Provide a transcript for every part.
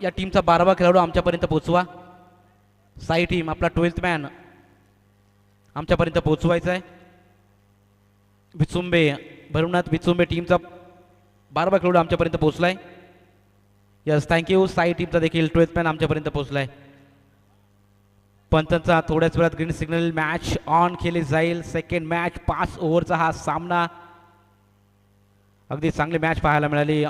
या टीमचा 12वा खेळाडू आमच्यापर्यंत पोहोचवा. साई टीम आपला 12th मॅन आमच्यापर्यंत पोहोचवायचा आहे. विचुंबे भरुनाथ विचुंबे टीमचा 12वा खेळाडू आमच्यापर्यंत पोहोचलाय. Yes thank you. साई टीमचा देखील 12th मॅन आमच्यापर्यंत पोहोचलाय. पंचांचा थोड्याच वेळात ग्रीन सिग्नल. मॅच ऑन केली जाईल. सेकंड मॅच 5 ओव्हरचा हा सामना. अगदी चांगली मॅच पाहायला मिळाली.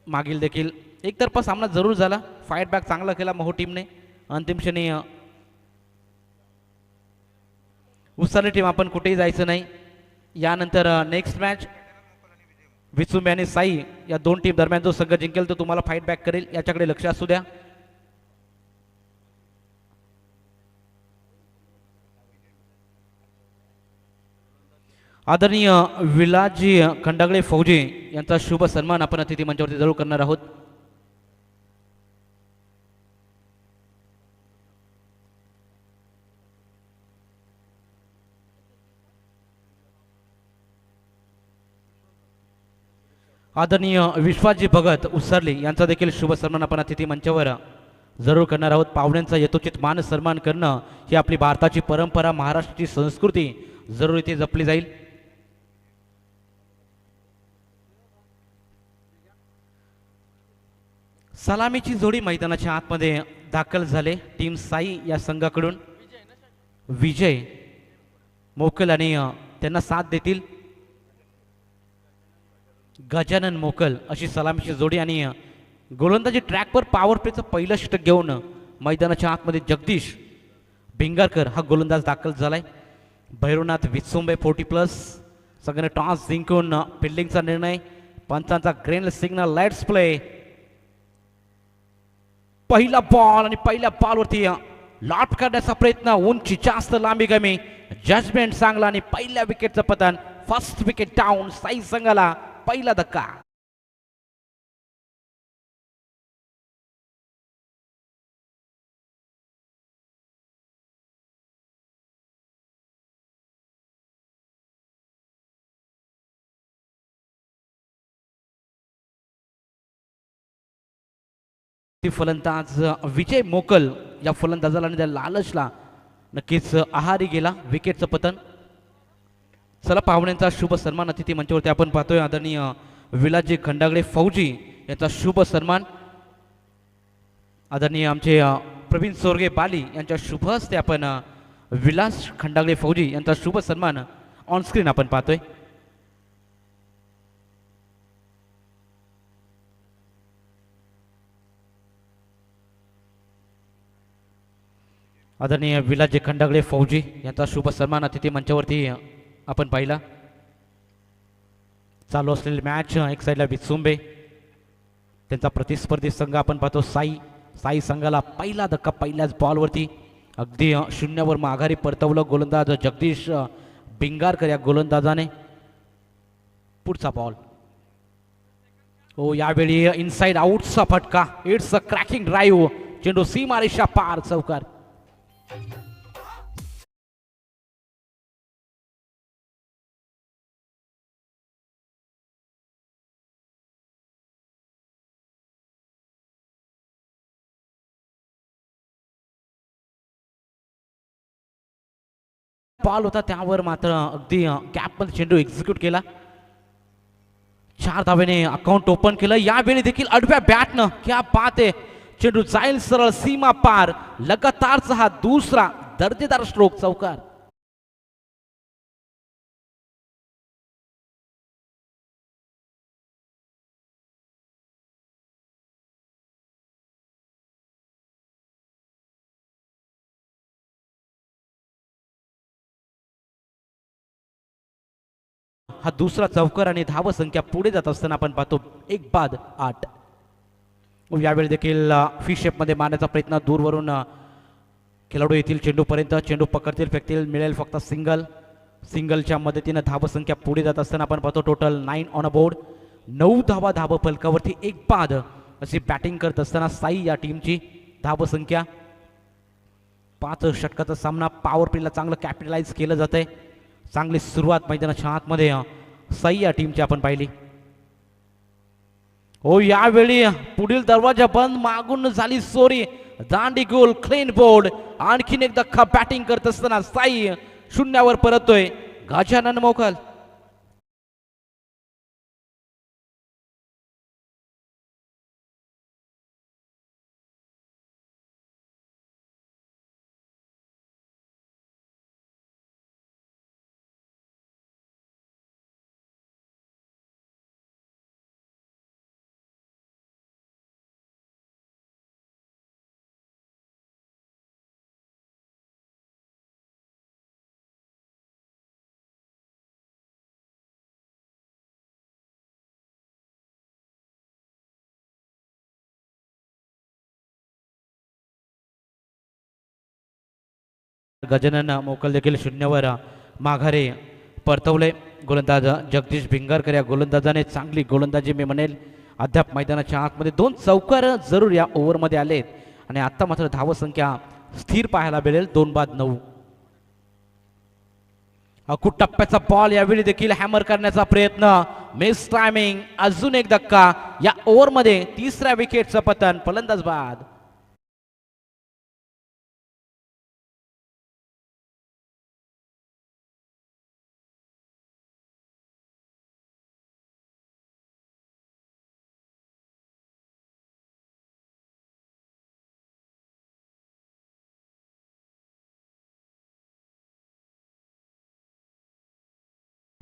मागील देखील एकतर्फा सामना जरूर झाला. फाईट बॅक चांगला केला महो टीमने. अंतिम क्षणी उसरली टीम आपण कुठेही जायचं नाही. यानंतर नेक्स्ट मॅच विचुंबे आणि साई या दोन टीम दरम्यान जो संघ जिंकेल तो तुम्हाला फाईट बॅक करेल, याच्याकडे लक्ष असू द्या. आदरणीय विलाजी खंडागळे फौजी यांचा शुभ सन्मान आपण अतिथी मंचावरती जरूर करणार आहोत. आदरणीय विश्वासजी भगत उसरली यांचा देखील शुभ सन्मान आपण अतिथी मंचावर जरूर करणार आहोत. पाहुण्यांचा यथोचित मान सन्मान करणं ही आपली भारताची परंपरा, महाराष्ट्राची संस्कृती जरूर इथे जपली जाईल. सलामीची जोडी मैदानाच्या आतमध्ये दाखल झाले. टीम साई या संघाकडून विजय मोकल आणि त्यांना साथ देतील गजानन मोकल अशी सलामीची जोडी. आणि गोलंदाजी ट्रॅकवर पॉवर प्लेचं पहिलं षटक घेऊन मैदानाच्या आतमध्ये जगदीश भिंगारकर हा गोलंदाज दाखल झालाय. भैरवनाथ विचुंबे 40+ सगळ्यांनी टॉस जिंकून फिल्डिंगचा निर्णय. पंचांचा ग्रीन सिग्नल. Let's play. पहिला बॉल आणि पहिल्या बॉलवरती लॉट करण्याचा प्रयत्न. उंची जास्त, लांबी कमी. जजमेंट चांगला आणि पहिल्या विकेटचं पतन. First wicket down. साई संघाला पहिला धक्का. फलंदाज विजय मोकल या फलंदाजाला आणि त्या लालचला नक्कीच आहारी गेला. विकेटचं पतन. चला पाहुण्यांचा शुभ सन्मान अतिथी मंचावरती आपण पाहतोय. आदरणीय विलाजी खंडागळे फौजी यांचा शुभ सन्मान. आदरणीय आमचे प्रवीण सोरगे बाली यांच्या शुभ हस्ते आपण विलास खंडागळे फौजी यांचा शुभ सन्मान ऑन स्क्रीन आपण पाहतोय. आदरणीय विलाजी खंडागळे फौजी यांचा शुभ सन्मान अतिथी मंचावरती आपण पाहिला. चालू असलेली मॅच एक साईडला विचुंबे, त्यांचा प्रतिस्पर्धी संघ आपण पाहतो साई. साई संघाला पहिला धक्का पहिल्याच बॉलवरती. अगदी शून्यावर माघारी परतवलं गोलंदाज जगदीश भिंगारकर या गोलंदाजाने. पुढचा बॉल. हो, यावेळी इनसाइड आउटचा फटका. It's a cracking drive. चेंडू सीमारेषा पार. चौकार. बॉल होता त्यावर मात्र अगदी कॅपमध्ये चेंडू एक्झिक्यूट केला. 4 धावेने अकाउंट ओपन केलं. यावेळी देखील आडव्या बॅटनं. क्या बात आहे. चेंडू जाईल सरळ सीमा पार. लगातारचा हा दुसरा दर्जेदार स्ट्रोक. चौकार. हा दुसरा चौकार आणि धाव संख्या पुढे जात असताना आपण पाहतो 1 बाद 8. यावेळी देखील फिश शेपमध्ये मारण्याचा प्रयत्न. दूरवरून खेळाडू येतील चेंडूपर्यंत. चेंडू पकडतील, फेकतील. मिळेल फक्त सिंगल. सिंगलच्या मदतीने धाव संख्या पुढे जात असताना आपण पाहतो टोटल 9 ऑन अ बोर्ड. 9 धावा धाव फलकावरती. 1 बाद अशी बॅटिंग करत असताना साई या टीमची धाव संख्या. 5 षटकाचा सामना. पॉवर प्लेला चांगलं कॅपिटलाइज केलं जात आहे. चांगली सुरुवात मैदानाच्या आतमध्ये साई या टीमची आपण पाहिली. हो यावेळी पुढील दरवाजा बंद, मागून झाली चोरी, दांडी गोल, क्लीन बोर्ड. आणखीन एक धक्का बॅटिंग करत असताना साई शून्यावर परततोय. गजानन मोकल गजानन मोकल देखील शून्यावर माघारी परतवले. गोलंदाज जगदीश भिंगारकर या गोलंदाजाने चांगली गोलंदाजी मी म्हणेल. अद्याप मैदानाच्या आतमध्ये 2 चौकार जरूर या ओव्हरमध्ये आलेत आणि आता मात्र धावसंख्या स्थिर पाहायला मिळेल 2-9. अकुट टप्प्याचा बॉल यावेळी देखील हॅमर करण्याचा प्रयत्न, मिस टायमिंग. अजून एक धक्का या ओव्हरमध्ये, तिसऱ्या विकेटचं पतन, फलंदाज बाद.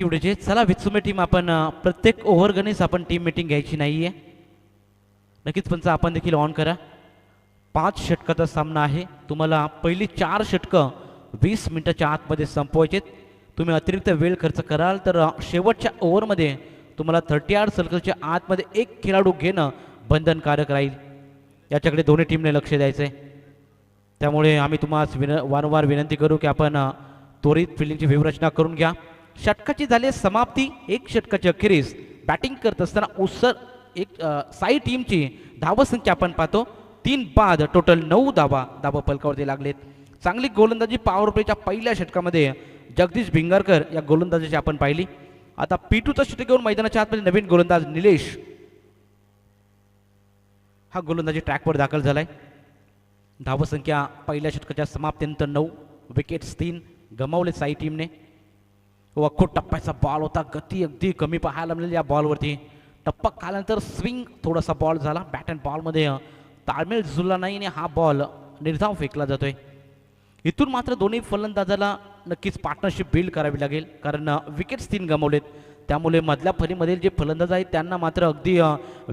एवढे चला वित्सुमे टीम आपण प्रत्येक ओव्हर गणेश आपण टीम मीटिंग घ्यायची नाहीये. नक्कीच पंच आपण देखील ऑन करा. 5 षटकाचा सामना आहे. तुम्हाला पहिली 4 षटकं 20 मिनिटाच्या आतमध्ये संपवायचे. तुम्ही अतिरिक्त वेळ खर्च कराल तर शेवटच्या ओव्हरमध्ये तुम्हाला 38 सर्कलच्या आतमध्ये एक खेळाडू घेणं बंधनकारक राहील. याच्याकडे दोन्ही टीमने लक्ष द्यायचं आहे. त्यामुळे आम्ही तुम्हाला वारंवार विनंती करू की आपण त्वरित फिल्डिंगची व्यूहरचना करून घ्या. षटकाची झाली समाप्ती. 1 षटकाच्या अखेरीस बॅटिंग करत असताना उसर एक साई टीमची धावसंख्या आपण पाहतो 3 बाद, टोटल 9 धावा फलकावरती लागलेत. चांगली गोलंदाजी पॉवर प्लेच्या पहिल्या षटकामध्ये जगदीश भिंगारकर या गोलंदाजाची आपण पाहिली. आता P2चा षटक घेऊन मैदानाच्या आतमध्ये नवीन गोलंदाज निलेश हा गोलंदाजी ट्रॅकवर दाखल झालाय. धावसंख्या पहिल्या षटकाच्या समाप्तीनंतर 9, विकेट्स 3 गमावले साई टीमने. अख्खोट टप्प्याचा बॉल होता, गती अगदी कमी पाहायला मिळेल या बॉलवरती. टप्पा खाल्यानंतर स्विंग थोडासा बॉल झाला, बॅट अँड बॉलमध्ये ताळमेळ जुळला नाही आणि हा बॉल निर्धाव फेकला जातोय. इथून मात्र दोन्ही फलंदाजाला नक्कीच पार्टनरशिप बिल्ड करावी लागेल, कारण विकेट्स 3 गमावलेत. त्यामुळे मधल्या फळीमधील जे फलंदाज आहेत त्यांना मात्र अगदी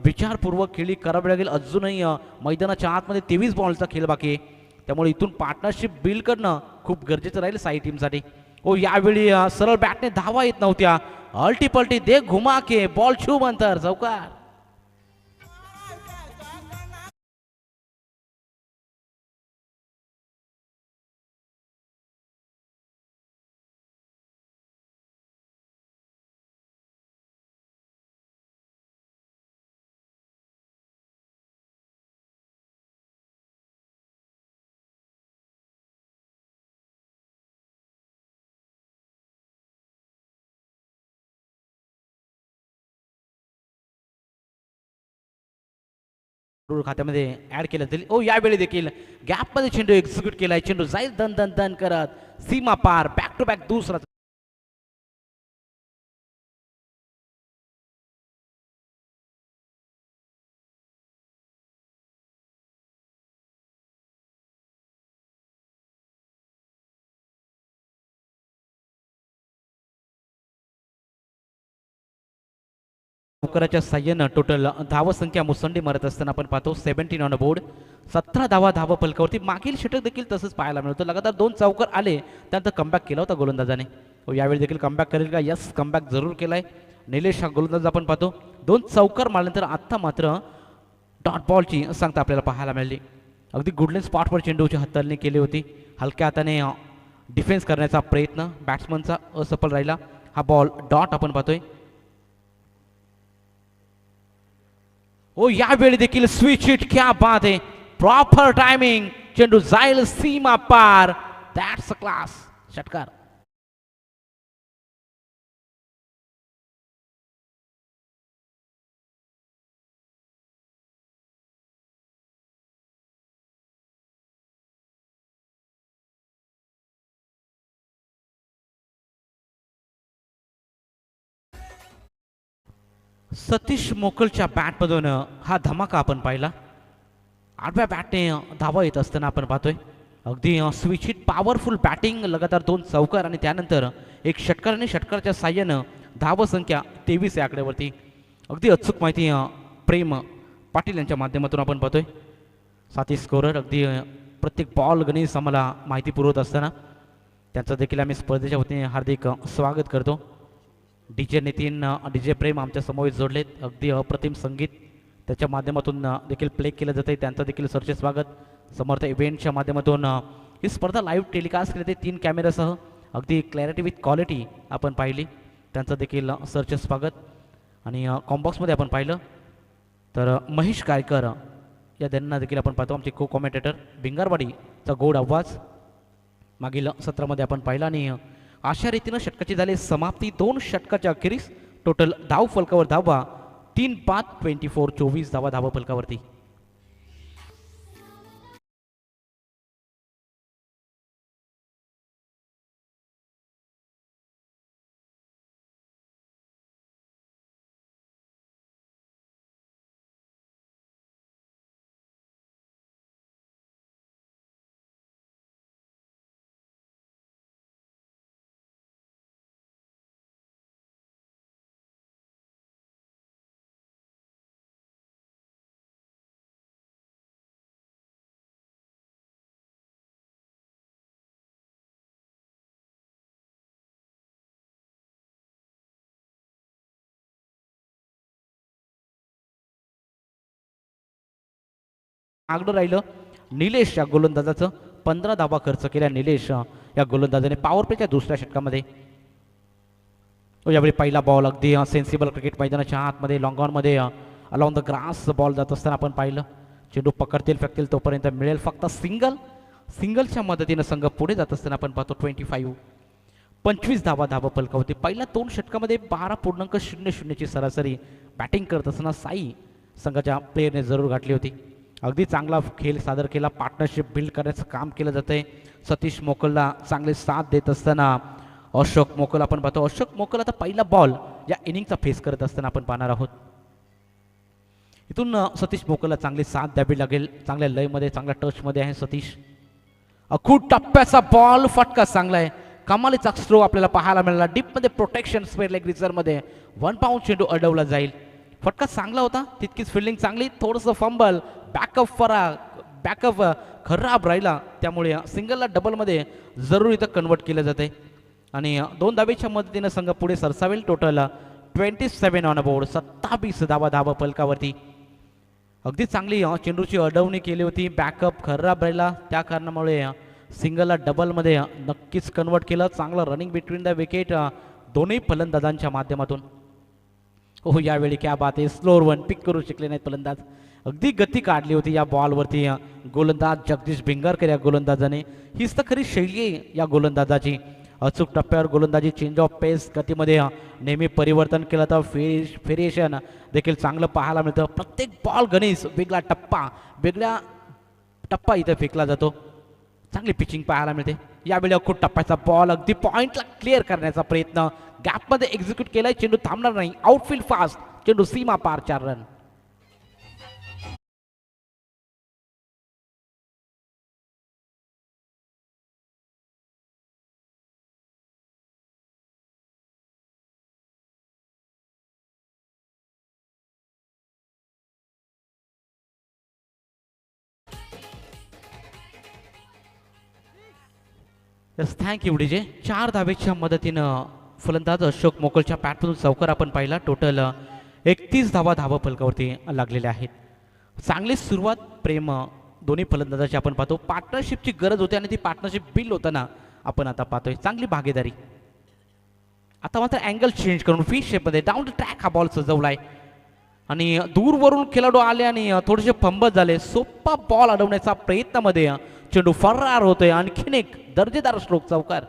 विचारपूर्वक खेळी करावी लागेल. अजूनही मैदानाच्या आतमध्ये 23 बॉलचा खेळ बाकी आहे. त्यामुळे इथून पार्टनरशिप बिल्ड करणं खूप गरजेचं राहील साई टीमसाठी. ओ यावेळी सरळ बॅटने धावा येत नव्हत्या. अल्टीपल्टी दे घुमा के बॉल छू अंतर, चौकार. खात्यामध्ये ऍड केलं जाईल. ओ यावेळी देखील गॅपमध्ये चेंडू एक्झिक्यूट केलाय. चेंडू जाईल दन दन दन करत सीमा पार, बॅक टू बॅक दुसरा. चौकाराच्या साह्यानं टोटल धावसंख्या मुसंडी मारत असताना आपण पाहतो 17 ऑन बोर्ड. 17 धावा फलकावरती. मागील षटक देखील तसंच पाहायला मिळतं. लगातार 2 चौकार आले, त्यानंतर कमबॅक केला होता गोलंदाजाने. यावेळी देखील कमबॅक करेल का? यस, कमबॅक जरूर केलाय. निलेश हा गोलंदाज आपण पाहतो 2 चौकार मारल्यानंतर आता मात्र डॉट बॉलची सांगता आपल्याला पाहायला मिळाली. अगदी गुडलेन स्पॉटवर चेंडूची हाताळणी केली होती. हलक्या हाताने डिफेन्स करण्याचा प्रयत्न बॅट्समनचा असफल राहिला. हा बॉल डॉट आपण पाहतोय. ओ यावेळी देखील स्विच हिट, क्या बात है, प्रॉपर टायमिंग. चेंडू जाईल सीमा पार, दॅट्स अ क्लास. षटकार. सतीश मोकलच्या बॅटमधून हा धमाका आपण पाहिला. आठव्या बॅटने धावा येत असताना आपण पाहतोय. अगदी स्विच हिट पॉवरफुल बॅटिंग, लगातार 2 चौकार आणि त्यानंतर एक षटकार आणि षटकाराच्या साह्यानं धावसंख्या 23 या आकड्यावरती. अगदी अचूक माहिती प्रेम पाटील यांच्या माध्यमातून आपण पाहतोय. साथी स्कोरर अगदी प्रत्येक बॉल गणेश आम्हाला माहिती पुरवत असताना त्यांचं देखील आम्ही स्पर्धेच्या वतीने हार्दिक स्वागत करतो. डीजे नितीन डीजे प्रेम आमच्या समोर जोडलेत. अगदी अप्रतिम संगीत त्याच्या माध्यमातून देखील प्ले केलं जातं. त्यांचं देखील सरचे स्वागत. समर्थ इव्हेंटच्या माध्यमातून ही स्पर्धा लाईव्ह टेलिकास्ट केली जाते 3 कॅमेऱ्यासह. अगदी क्लॅरिटी विथ क्वालिटी आपण पाहिली. त्यांचं देखील सरचे स्वागत. आणि कॉम्बॉक्समध्ये आपण पाहिलं तर महेश गायकर या त्यांना देखील आपण पाहतो. आमचे को कॉमेंटेटर भिंगारवाडीचा गोड आवाज मागील सत्रामध्ये आपण पाहिला. आणि अशा रीतीनं षटकाची झाली समाप्ती. 2 षटकाच्या अखेरीस टोटल धाव फलकावर धावा 3 बाद 24 धावा धावा फलकावरती. आगडं राहिलं निलेश या गोलंदाजाचं. 15 धावा खर्च केल्या निलेश या गोलंदाजाने पॉवर प्लेच्या दुसऱ्या षटकामध्ये. यावेळी पहिला बॉल अगदी सेन्सिबल क्रिकेट मैदानाच्या आतमध्ये लॉंग ऑनमध्ये अलॉंग द ग्रास बॉल जात असताना आपण पाहिलं. चेंडू पकडतील फेकतील तोपर्यंत मिळेल फक्त सिंगलच्या मदतीनं संघ पुढे जात असताना आपण पाहतो 25 धावा धावा फलकावरती. पहिल्या 2 षटकामध्ये 12.00 ची सरासरी बॅटिंग करत असताना साई संघाच्या प्लेयरने जरूर गाठली होती. अगदी चांगला खेळ सादर केला. पार्टनरशिप बिल्ड करण्याचं काम केलं जातंय. सतीश मोकलला चांगले साथ देत असताना अशोक मोकल आपण पाहतो. अशोक मोकल आता पहिला बॉल या इनिंगचा फेस करत असताना आपण पाहणार आहोत. इथून सतीश मोकलला चांगली साथ द्यावी लागेल. चांगल्या लयमध्ये चांगल्या टचमध्ये आहे सतीश. खूप टप्प्याचा बॉल फटका चांगला आहे. कमालीचा स्ट्रोक आपल्याला पाहायला मिळाला. डीपमध्ये प्रोटेक्शन स्क्वेअर लेग रिझर्वमध्ये 1 पाऊंड चेंडू अडवला जाईल. फटका चांगला होता. तितकीच फिल्डिंग चांगली. थोडंसं फंबल बॅकअप खराब राहिला. त्यामुळे सिंगलला डबलमध्ये जरूर इथं कन्वर्ट केलं जाते. आणि 2 धावेच्या मदतीनं संघ पुढे सरसावेल. Total 27 on board. 27 धावा धावा फलकावरती. अगदी चांगली चेंडूची अडवणी केली होती. बॅकअप खराब राहिला. त्या कारणामुळे सिंगलला डबलमध्ये नक्कीच कन्वर्ट केलं. चांगलं रनिंग बिटवीन द विकेट दोन्ही फलंदाजांच्या माध्यमातून. हो यावेळी क्या बात आहे. स्लोअर वन पिक करू शकले नाहीत फलंदाज. अगदी गती काढली होती या बॉलवरती गोलंदाज जगदीश भिंगारकर या गोलंदाजाने. हीच तर खरी शैली आहे या गोलंदाजाची. अचूक टप्प्यावर गोलंदाजी, चेंज ऑफ पेस, गतीमध्ये नेहमी परिवर्तन केलं तर व्हेरिएशन देखील चांगलं पाहायला मिळतं. प्रत्येक बॉल गणेश वेगळा टप्पा इथं फेकला जातो. चांगली पिचिंग पाहायला मिळते. यावेळी खूप टप्प्याचा बॉल अगदी पॉइंटला क्लिअर करण्याचा प्रयत्न गॅपमध्ये एक्झिक्यूट केलाय. चेंडू थांबणार नाही. Outfield fast. चेंडू सीमा पार 4 रन. Yes thank you DJ. 4 धावेच्या मदतीनं फलंदाज अशोक मोकलच्या बॅटमधून चौकार आपण पाहिला. टोटल 31 धावा फलकावरती लागलेल्या आहेत. चांगली सुरुवात प्रेम दोन्ही फलंदाजाची आपण पाहतो. पार्टनरशिपची गरज होती आणि ती पार्टनरशिप बिल होताना आपण आता पाहतोय. चांगली भागीदारी. आता मात्र अँगल चेंज करून फिश शेपमध्ये डाऊन द ट्रॅक हा बॉल सजवलाय. आणि दूरवरून खेळाडू आले आणि थोडेसे फंबत झाले. सोपा बॉल अडवण्याचा प्रयत्नामध्ये चेंडू फरार होतोय. आणखीन एक दर्जेदार स्ट्रोक चौकार.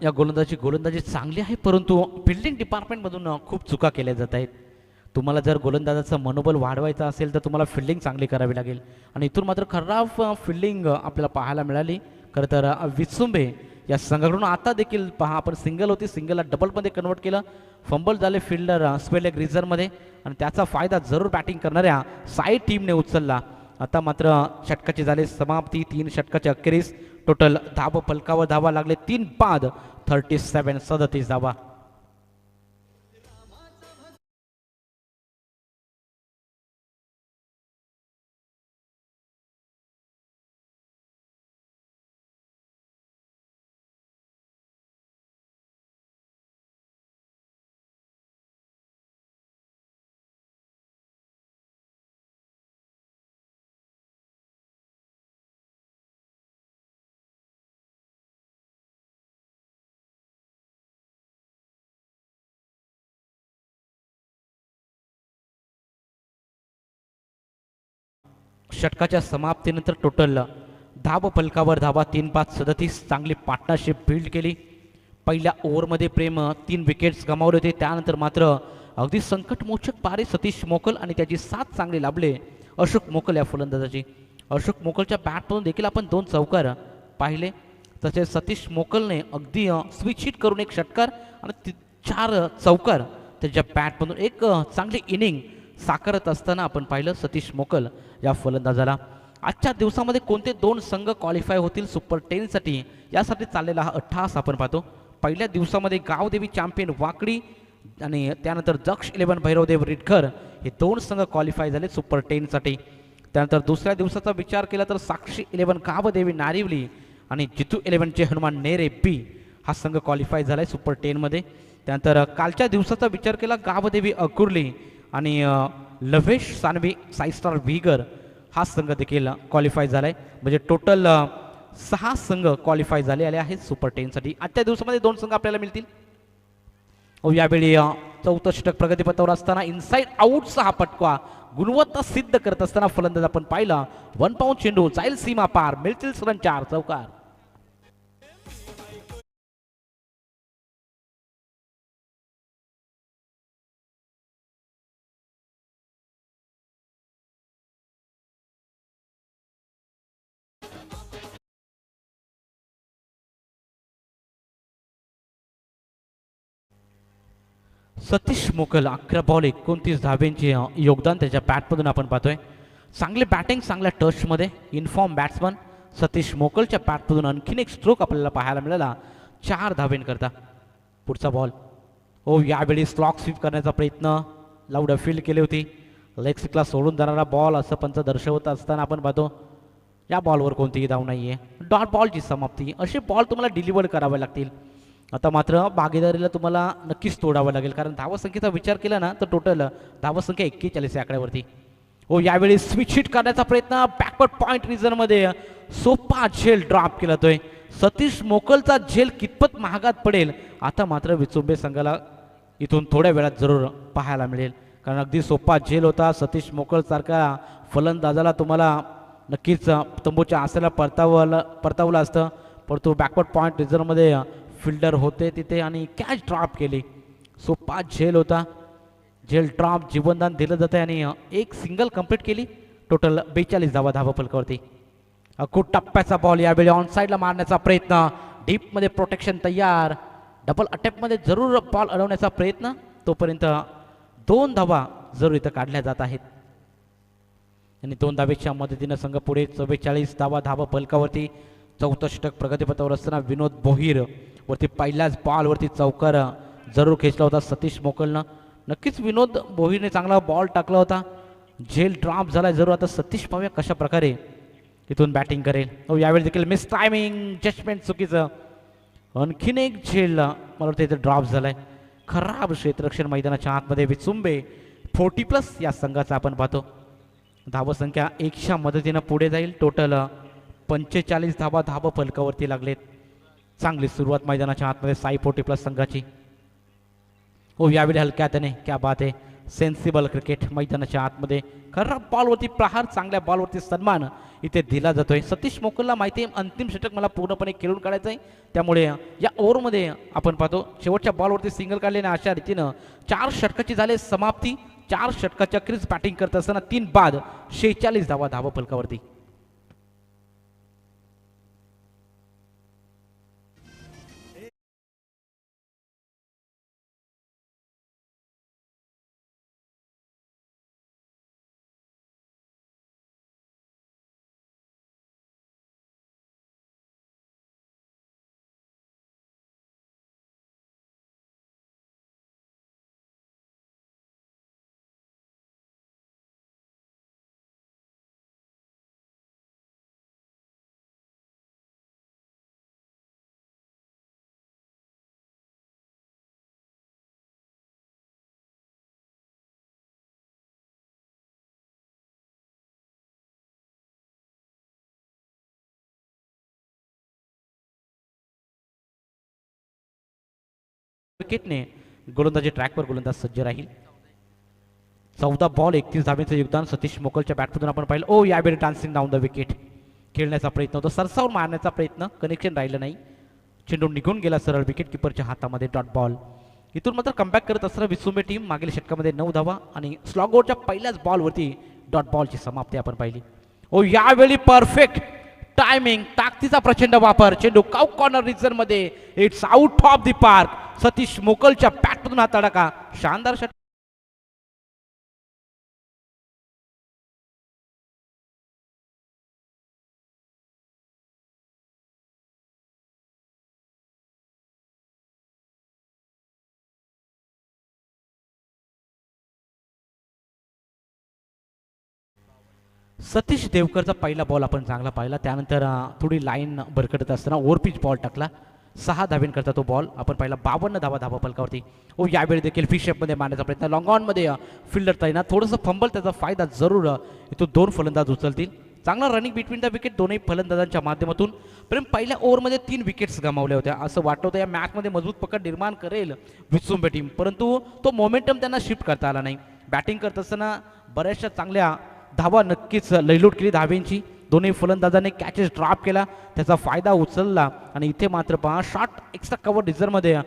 या गोलंदाजी चांगली आहे, परंतु फिल्डिंग डिपार्टमेंटमधून खूप चुका केल्या जात आहेत. तुम्हाला जर गोलंदाजाचं मनोबल वाढवायचं असेल तर तुम्हाला फिल्डिंग चांगली करावी लागेल आणि इथून मात्र खराब फिल्डिंग आपल्याला पाहायला मिळाली. खरं तर विचुंबे या संघाकडून आता देखील पहा, आपण सिंगल होती, सिंगलला डबलमध्ये कन्वर्ट केलं, फंबल झाले फिल्डर स्पेल लेग रिझर्वमध्ये आणि त्याचा फायदा जरूर बॅटिंग करणाऱ्या साई टीमने उचलला. आता मात्र षटकाची झाली समाप्ती. 3 षटकाच्या अखेरीस टोटल धाव फलकावर धावा लागले 3 बाद 37 धावा. षटकाच्या समाप्तीनंतर टोटल धाव फलकावर धावा 3-5-37. चांगली पार्टनरशिप बिल्ड केली. पहिल्या ओव्हरमध्ये प्रेम 3 विकेट्स गमावले होते, त्यानंतर मात्र अगदी संकटमोचक पारी सतीश मोकल आणि त्याची साथ चांगली लाभले अशोक मोकल या फलंदाजाची. अशोक मोकलच्या बॅटमधून देखील आपण 2 चौकार पाहिले, तसेच सतीश मोकलने अगदी स्विच हिट करून 1 षटकार आणि 4 चौकार त्याच्या बॅटमधून एक चांगली इनिंग साकारत असताना आपण पाहिलं सतीश मोकल या फलंदाजाला. आजच्या दिवसामध्ये कोणते 2 संघ क्वालिफाय होतील सुपर 10साठी, यासाठी चाललेला हा अट्टाहास आपण पाहतो. पहिल्या दिवसामध्ये गावदेवी चॅम्पियन वाकडी आणि त्यानंतर दक्ष 11 भैरवदेव रिटकर हे 2 संघ क्वालिफाय झाले सुपर 10साठी. त्यानंतर दुसऱ्या दिवसाचा विचार केला तर साक्षी 11 गावदेवी नारिवली आणि जितू 11चे हनुमान नेरे बी हा संघ क्वालिफाय झालाय सुपर 10मध्ये. त्यानंतर कालच्या दिवसाचा विचार केला गावदेवी अकुर्ली आणि लवेश सानवी साई स्टार व्हीगर हा संघ देखील क्वालिफाय झालाय. म्हणजे टोटल 6 संघ क्वालिफाय झाले आहेत सुपर 10साठी. आजच्या दिवसामध्ये 2 संघ आपल्याला मिळतील. यावेळी 4थं षटक प्रगतीपथावर असताना इनसाइड आउटचा हा पटका गुणवत्ता सिद्ध करत असताना फलंदाज आपण पाहिला. 1 पाऊंड चेंडू जाईल सीमा पार, मिळतील रन 4 चौकार. सतीश मोकल 11 बॉल 29 धाब्यांचे योगदान त्याच्या बॅटमधून आपण पाहतोय. चांगली बॅटिंग, चांगल्या टचमध्ये इन्फॉर्म बॅट्समन सतीश मोकलच्या बॅटमधून आणखीन एक स्ट्रोक आपल्याला पाहायला मिळाला 4 धाब्यांकरता. पुढचा बॉल यावेळी स्लॉक स्वीप करण्याचा प्रयत्न लाऊड फील्ड केली होती. लेग स्टिकला सोडून जाणारा बॉल असं पंच दर्शवत असताना आपण पाहतो या बॉलवर कोणतीही धाव नाहीये. डॉट बॉलची समाप्ती. असे बॉल तुम्हाला डिलिव्हर करावे लागतील. आता मात्र भागीदारीला तुम्हाला नक्कीच तोडावं लागेल, कारण धावसंख्येचा विचार केला ना तर टोटल धावसंख्या 41 आकड्यावरती. यावेळी स्विच हिट करण्याचा प्रयत्न बॅकवर्ड पॉइंट रिझनमध्ये सोपा झेल ड्रॉप केला तोय. सतीश मोकलचा झेल कितपत महागात पडेल आता मात्र विचुंबे संघाला इथून थोड्या वेळात जरूर पाहायला मिळेल, कारण अगदी सोपा झेल होता. सतीश मोकल सारखा फलंदाजाला तुम्हाला नक्कीच तंबूच्या आसेला परतावलं असतं, परंतु बॅकवर्ड पॉइंट रिझनमध्ये फिल्डर होते तिथे आणि कॅच ड्रॉप केली. सोपा झेल होता. झेल ड्रॉप जीवनदान दिलं जातं आणि एक सिंगल कंप्लीट केली. टोटल 42 धावा धावा फलकावरती. खूप टप्प्याचा बॉल यावेळी ऑन साईडला मारण्याचा प्रयत्न, डीपमध्ये प्रोटेक्शन तयार, डबल अटॅपमध्ये जरूर बॉल अडवण्याचा प्रयत्न. तोपर्यंत 2 धावा जरूर इथं काढल्या जात आहेत आणि 2 धावेच्या मदतीनं संघ पुढे 44 धावा धावा फलकावरती. 4थं षटक प्रगतीपथावर असताना विनोद भोईर वरती पहिल्याच बॉलवरती चौकार जरूर खेचला होता सतीश मोकलनं. नक्कीच विनोद भोईरने चांगला बॉल टाकला होता. झेल ड्रॉप झाला जरूर. आता सतीश पाहूया कशा प्रकारे इथून बॅटिंग करेल. यावेळी देखील मिस टायमिंग, जजमेंट चुकीचं. आणखीन एक झेल मला वाटतं इथे ड्रॉप झालाय. खराब क्षेत्ररक्षण मैदानाच्या आतमध्ये विचुंबे 40+ या संघाचा आपण पाहतो. धावसंख्या 1च्या मदतीनं पुढे जाईल. टोटल 45 धावा धावा फलकावरती लागलेत. चांगली सुरुवात मैदानाच्या आतमध्ये साई 40+ संघाची. यावेळी हलक्या त्याने क्या बात आहे. सेन्सिबल क्रिकेट मैदानाच्या आतमध्ये खराब बॉलवरती प्रहार, चांगल्या बॉलवरती सन्मान इथे दिला जातोय. सतीश मोकलला माहिती आहे अंतिम षटक मला पूर्णपणे खेळून काढायचं आहे, त्यामुळे या ओव्हरमध्ये आपण पाहतो शेवटच्या बॉलवरती सिंगल काढल्याने अशा रीतीनं 4 षटकाची झाले समाप्ती. 4 षटकाच्या क्रीज बॅटिंग करत असताना 3 बाद 46 धावा धावा फलकावरती. विकेटने गोलंदाजी ट्रॅकवर गोलंदाज सज्ज राहील. 14 बॉल 31 धावेचं योगदान सतीश मोकलच्या बॅटमधून आपण पाहिलं. ओ यावेळी डान्सिंग डाऊन द विकेट खेळण्याचा प्रयत्न होता, सरसावर मारण्याचा प्रयत्न, कनेक्शन राहिलं नाही, चेंडू निघून गेला सरळ विकेट किपरच्या हातामध्ये. Dot ball. इथून मात्र कमबॅक करत असताना विसुंबे टीम मागील षटकामध्ये 9 धावा आणि स्लॉगआउटच्या पहिल्याच बॉलवरती डॉट बॉलची समाप्ती आपण पाहिली. ओ यावेळी परफेक्ट टायमिंग, ताकदीचा प्रचंड वापर, चेंडू काउ कॉर्नर रिजन मध्ये, it's out of the park. Satish मोकलच्या बॅटमधून हा तडाखा, शानदार षटक. सतीश देवकरचा पहिला बॉल आपण चांगला पाहिला, त्यानंतर थोडी लाईन भरकटत असताना ओव्हरपिच बॉल टाकला. 6 धावेंकरता तो बॉल आपण पाहिला. 52 धावा धावा फलकावरती. ओ यावेळी देखील फिशअपमध्ये मारण्याचा प्रयत्न, लॉंग ऑनमध्ये फिल्डर तैनात, थोडंसं फंबल, त्याचा फायदा जरूर इथून 2 फलंदाज उचलतील. चांगला रनिंग बिटवीन द विकेट दोन्ही फलंदाजांच्या माध्यमातून. पण पहिल्या ओव्हरमध्ये 3 विकेट्स गमावल्या होत्या. असं वाटत होतं या मॅचमध्ये मजबूत पकड निर्माण करेल विसुंबे टीम, परंतु तो मोमेंटम त्यांना शिफ्ट करता आला नाही. बॅटिंग करत असताना बऱ्याचशा चांगल्या धावा नक्कीच लयलूट केली धावेंची. दोन्ही फलंदाजांनी कॅचेस ड्रॉप केला, त्याचा फायदा उचलला आणि इथे मात्र पहा शॉट एक्स्ट्रा कव्हर रिझर्वमध्ये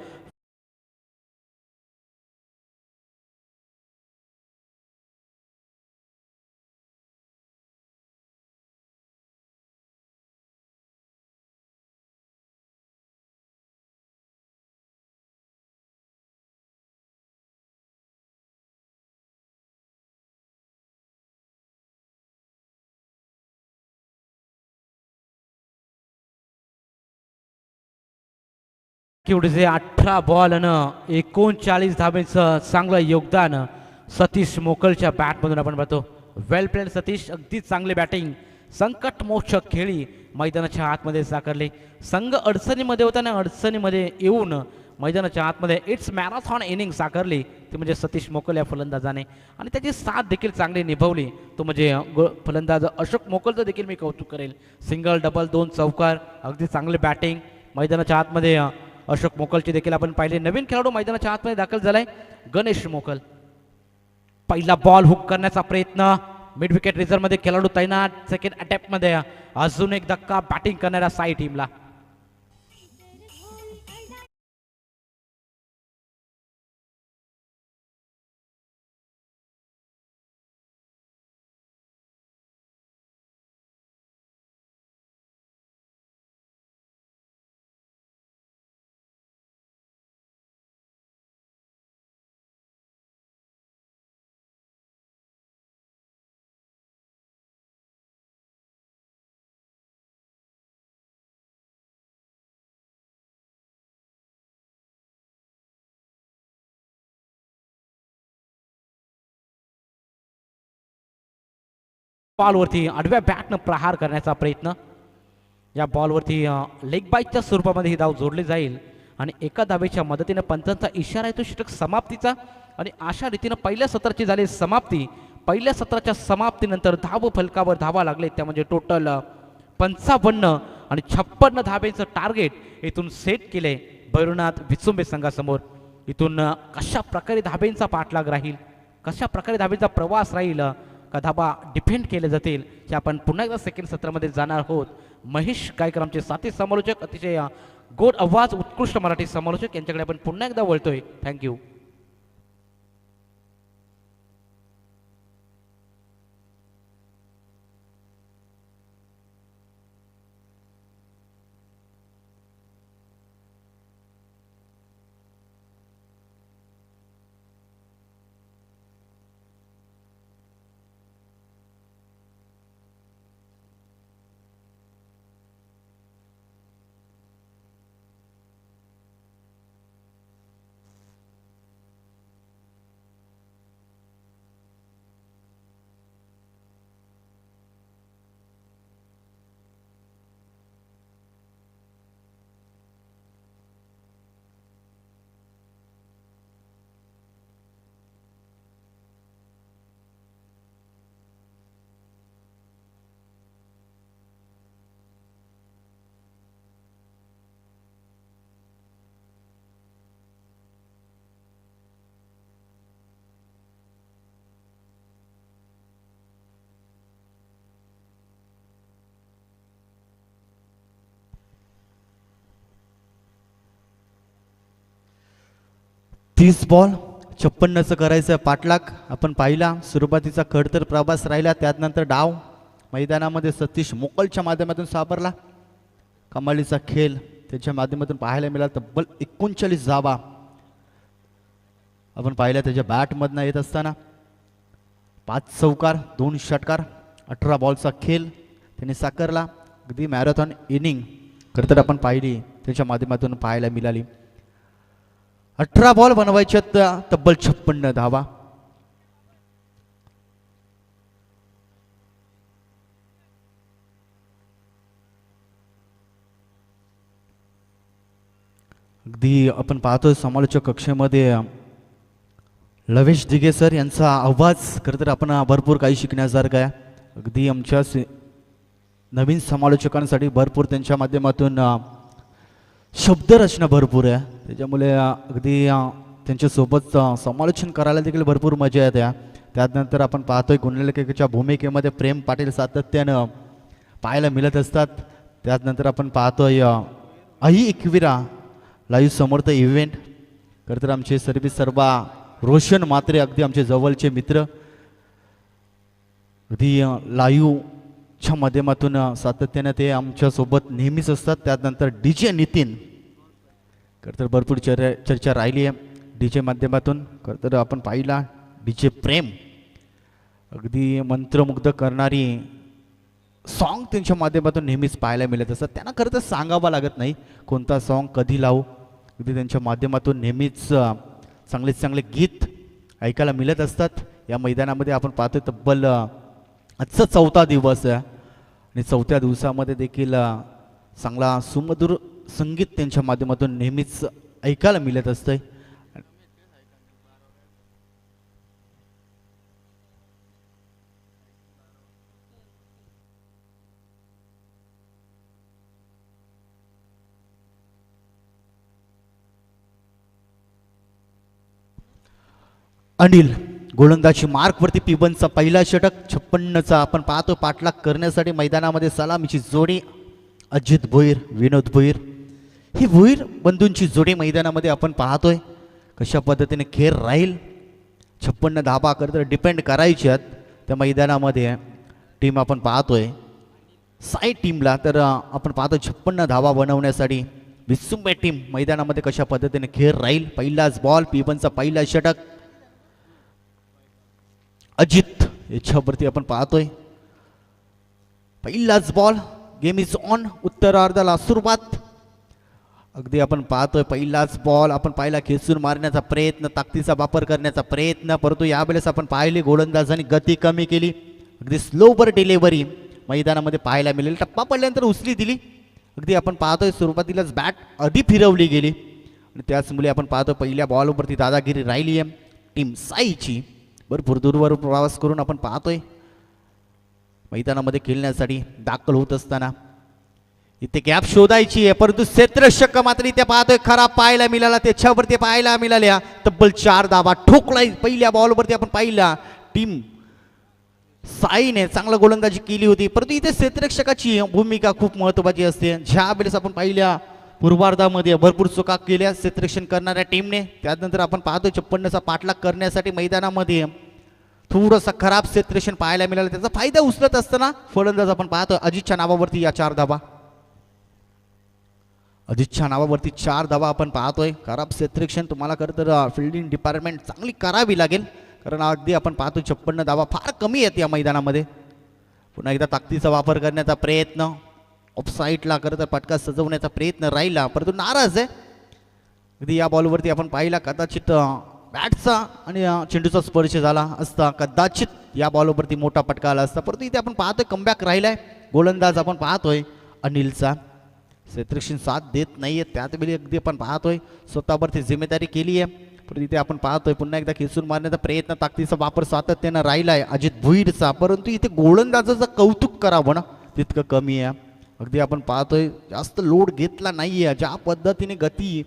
केवढे 18 बॉल आणि 39 धावेचं चांगलं योगदान सतीश मोकलच्या बॅटमधून आपण पाहतो. वेल प्लेड सतीश, अगदी चांगली बॅटिंग, संकटमोचक खेळी मैदानाच्या आतमध्ये साकारले. संघ अडचणीमध्ये होताना अडचणीमध्ये येऊन मैदानाच्या आतमध्ये इट्स मॅरेथॉन इनिंग साकारली ती म्हणजे सतीश मोकल या फलंदाजाने, आणि त्याची साथ देखील चांगली निभावली तो म्हणजे फलंदाज अशोक मोकलचं देखील मी कौतुक करेल. सिंगल, डबल, 2 चौकार, अगदी चांगली बॅटिंग मैदानाच्या आतमध्ये. अशोक मोकलची देखील आपण पाहिले. नवीन खेळाडू मैदानाच्या आतमध्ये दाखल झालाय गणेश मोकल. पहिला बॉल हुक करण्याचा प्रयत्न, मिड विकेट रिझर्व मध्ये खेळाडू तैनात. सेकंड अटॅम्प्ट मध्ये अजून एक धक्का बॅटिंग करणाऱ्या साई टीमला. बॉलवरती आडव्या बॅटनं प्रहार करण्याचा प्रयत्न. या बॉलवरती लेग बाईटच्या स्वरूपामध्ये ही धाव जोडली जाईल आणि एका धावेच्या मदतीने पंचांचा इशारा येतो षटक समाप्तीचा. आणि अशा रीतीनं पहिल्या सत्राची झाली समाप्ती. पहिल्या सत्राच्या समाप्तीनंतर धाव फलकावर धावा लागले, त्या म्हणजे टोटल 55 आणि 56 धावेचं टार्गेट इथून सेट केले भैरवनाथ विचुंबे संघासमोर. इथून कशा प्रकारे धावेंचा पाठलाग राहील, कशा प्रकारे धावेचा प्रवास राहील का धाबा डिफेंड केले जातील हे आपण पुन्हा एकदा सेकंड सत्रामध्ये जाणार आहोत. महेश गायकर आमचे साथी समालोचक, अतिशय गोड आवाज, उत्कृष्ट मराठी समालोचक यांच्याकडे आपण पुन्हा एकदा वळतोय. थँक्यू. तीस बॉल 56चं करायचं पाठलाग. आपण पाहिला सुरुवातीचा खडतर प्रवास राहिला, त्यानंतर डाव मैदानामध्ये सतीश मोकलच्या माध्यमातून सापडला. कमालीचा खेळ त्याच्या माध्यमातून पाहायला मिळाला. तब्बल 39 धावा आपण पाहिल्या त्याच्या बॅटमधनं येत असताना. 5 चौकार 2 षटकार, 18 बॉलचा खेळ त्याने साकारला. अगदी मॅरेथॉन इनिंग खरंतर आपण पाहिली त्याच्या माध्यमातून पाहायला मिळाली. 18 बॉल बनवायच्यात तब्बल 56 धावा. अगदी आपण पाहतोय समालोचक कक्षेमध्ये लवेश दिघे सर यांचा आवाज खरंतर आपण भरपूर काही शिकण्यासारखं आहे. अगदी आमच्या नवीन समालोचकांसाठी भरपूर त्यांच्या माध्यमातून शब्दरचना भरपूर आहे, त्याच्यामुळे अगदी त्यांच्यासोबत समालोचन करायला देखील भरपूर मजा येते. त्यानंतर आपण पाहतोय गुणलेखकाच्या भूमिकेमध्ये प्रेम पाटील सातत्यानं पाहायला मिळत असतात. त्यानंतर आपण पाहतोय आई एकविरा लाईव्ह समोरचं इव्हेंट खरंतर आमचे सर्व रोशन मात्रे अगदी आमचे जवळचे मित्र अगदी लाईव्हच्या माध्यमातून सातत्यानं ते आमच्यासोबत नेहमीच असतात. त्यानंतर DJ नितीन खरंतर भरपूर चर्चा राहिली आहे DJ माध्यमातून. खरंतर आपण पाहिला DJ प्रेम अगदी मंत्रमुग्ध करणारी सॉन्ग त्यांच्या माध्यमातून नेहमीच पाहायला मिळत असतात. त्यांना खरं तर सांगावं लागत नाही कोणता सॉन्ग कधी लावू, अगदी त्यांच्या माध्यमातून नेहमीच चांगले गीत ऐकायला मिळत असतात. या मैदानामध्ये आपण पाहतोय तब्बल आजचा 4था दिवस आहे आणि 4थ्या दिवसामध्ये देखील चांगला सुमधुर संगीत त्यांच्या माध्यमातून नेहमीच ऐकायला मिळत असतंय. अनिल गोलंदाजी मार्कवरती पिबनचा पहिला षटक. 56चा आपण पाहतो पाठलाग करण्यासाठी मैदानामध्ये सलामीची जोडी अजित भोईर विनोद भोईर. ही भोईर बंधूंची जोडी मैदानामध्ये आपण पाहतोय कशा पद्धतीने खेळ राहील. 56 धाबा करत डिपेंड करायचे आहेत त्या मैदानामध्ये टीम आपण पाहतोय. साई टीमला तर आपण पाहतो 56 धाबा बनवण्यासाठी विसुंबे टीम मैदानामध्ये कशा पद्धतीने खेळ राहील. पहिलाच बॉल पिबनचा पहिला षटक अजित याच्यावरती आपण पाहतोय. पहिलाच बॉल, गेम इज ऑन. उत्तरार्धाला सुरुवात. अगदी आपण पाहतोय पहिलाच बॉल आपण पाहिला खेचून मारण्याचा प्रयत्न, ताकदीचा वापर करण्याचा प्रयत्न, परंतु यावेळेस आपण पाहिली गोलंदाजांनी गती कमी केली. अगदी स्लोवर डिलिव्हरी मैदानामध्ये पाहायला मिळेल. टप्पा पडल्यानंतर उचली दिली. अगदी आपण पाहतोय सुरुवातीलाच बॅट आधी फिरवली गेली आणि त्याचमुळे आपण पाहतोय पहिल्या बॉलवरती दादागिरी राहिली आहे टीम साईची. भरपूर दूरवर प्रवास करून आपण पाहतोय मैदानामध्ये खेळण्यासाठी दाखल होत असताना इथे गॅप शोधायची आहे, परंतु क्षेत्ररक्षक मात्र इथे पाहतोय खराब पाहायला मिळाला, त्याच्यावरती पाहायला मिळाल्या तब्बल 4 धावा ठोकलाय. पहिल्या बॉलवरती आपण पाहिला टीम साईने चांगला गोलंदाजी केली होती, परंतु इथे क्षेत्ररक्षकाची भूमिका खूप महत्त्वाची असते. ज्या वेळेस आपण पाहिल्या पूर्वार्धामध्ये भरपूर चुका केल्या क्षेत्ररक्षण करणाऱ्या टीमने, त्यानंतर आपण पाहतोय 56चा पाठलाग करण्यासाठी मैदानामध्ये थोडंसं खराब क्षेत्ररक्षण पाहायला मिळालं, त्याचा फायदा उचलत असताना फलंदाज आपण पाहतोय अजितच्या नावावरती या 4 धावा. अजितच्या नावावरती 4 धावा आपण पाहतोय. खराब क्षेत्ररक्षण तुम्हाला खरं तर फिल्डिंग डिपार्टमेंट चांगली करावी लागेल, कारण अगदी आपण पाहतो 56 धावा फार कमी आहेत या मैदानामध्ये. पुन्हा एकदा ताकदीचा वापर करण्याचा प्रयत्न, ऑफसाईडला खरं तर फटका सजवण्याचा प्रयत्न राहिला, परंतु नाराज आहे. अगदी या बॉलवरती आपण पाहिला कदाचित बॅटचा आणि चेंडूचा स्पर्श झाला असता, कदाचित या बॉलवरती मोठा फटका आला असता, परंतु इथे आपण पाहतोय कमबॅक राहिलाय. गोलंदाज आपण पाहतोय अनिलचा क्षेत्ररक्षण साथ देत नाहीये, त्याचवेळी अगदी आपण पाहतोय स्वतःवरती जिम्मेदारी केली आहे, परंतु इथे आपण पाहतोय पुन्हा एकदा खेचून मारण्याचा प्रयत्न, ताकदीचा वापर सातत्यानं राहिलाय अजित भुईरचा, परंतु इथे गोलंदाजाचं कौतुक करावं ना तितकं कमी आहे. अगदी आपण पाहतोय जास्त लोड घेतला नाहीये, ज्या पद्धतीने गती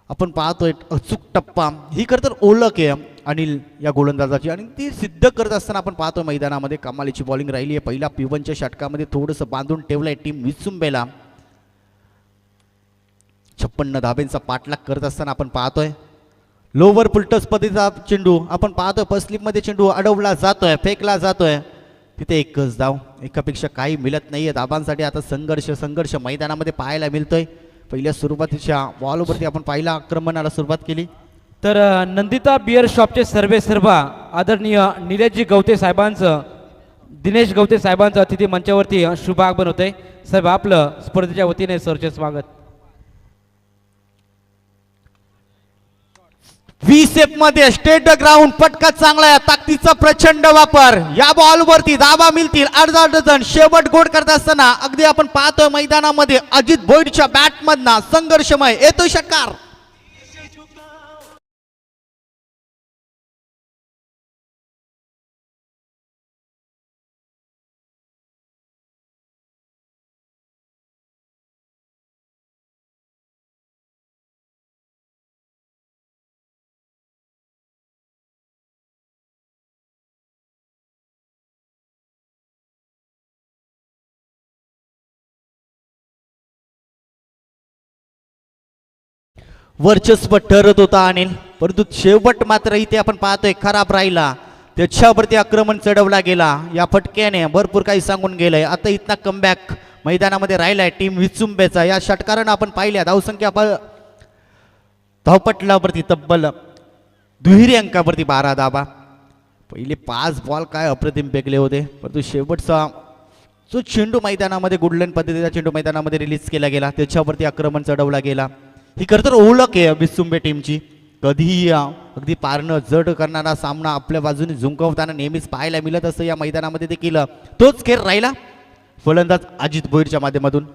आपण पाहतोय अचूक टप्पा, ही खरं तर ओळख आहे अनिल या गोलंदाजाची, आणि ती सिद्ध करत असताना आपण पाहतोय मैदानामध्ये कमालीची बॉलिंग राहिली आहे. पहिला P1च्या षटकामध्ये थोडंसं बांधून ठेवलंय टीम विचुंबेला. 56 धाब्यांचा पाठलाग करत असताना आपण पाहतोय लोवर पुलटस पद्धतीचा चेंडू आपण पाहतोय, फर्स्ट चेंडू अडवला जातोय, फेकला जातोय, तिथे एकच धाव, एकापेक्षा काही मिळत नाहीये धाबांसाठी. आता संघर्ष मैदानामध्ये पाहायला मिळतोय. पहिल्या सुरुवातीच्या बॉलवरती आपण पहिला आक्रमणाला सुरुवात केली, तर नंदिता बिअर शॉपचे सर्वेसर्वा आदरणीय निलेशजी गवते साहेबांचं, दिनेश गवते साहेबांचं अतिथी मंचावरती शुभागमन होतंय. साहेब आपलं स्पर्धेच्या वतीने सरचे स्वागत. V-शेप मध्ये स्टेट ग्राउंड फटका चांगला आहे, ताकदीचा प्रचंड वापर, या बॉलवरती धावा मिळतील अर्धा डझन. शेवट गोड करत असताना अगदी आपण पाहतोय मैदानामध्ये अजित भोईरच्या बॅटमधना संघर्षमय येतो षटकार. वर्चस्व ठरत होता अनिल, परंतु शेवट मात्र इथे आपण पाहतोय खराब राहिला, त्याच्यावरती आक्रमण चढवला गेला. या फटक्याने भरपूर काही सांगून गेलंय. आता इथला कमबॅक मैदानामध्ये राहिलाय टीम विचुंबेचा. या षटकारानं आपण पाहिल्या धावसंख्या धावपटलावरती तब्बल दुहेरी अंकावरती 12 धाबा. पहिले 5 बॉल काय अप्रतिम फेकले होते, परंतु शेवटचा जो चेंडू मैदानामध्ये गुडलँड पद्धतीचा चेंडू मैदानामध्ये रिलीज केला गेला, त्याच्यावरती आक्रमण चढवला गेला. ही खरं तर ओळख आहे विचुंबे टीमची. कधीही अगदी पारणं जड करणारा सामना आपल्या बाजूने झुंकवताना नेहमीच पाहायला मिळत असतं. या मैदानामध्ये देखील तोच खेळ राहिला. फलंदाज अजित भोईरच्या माध्यमातून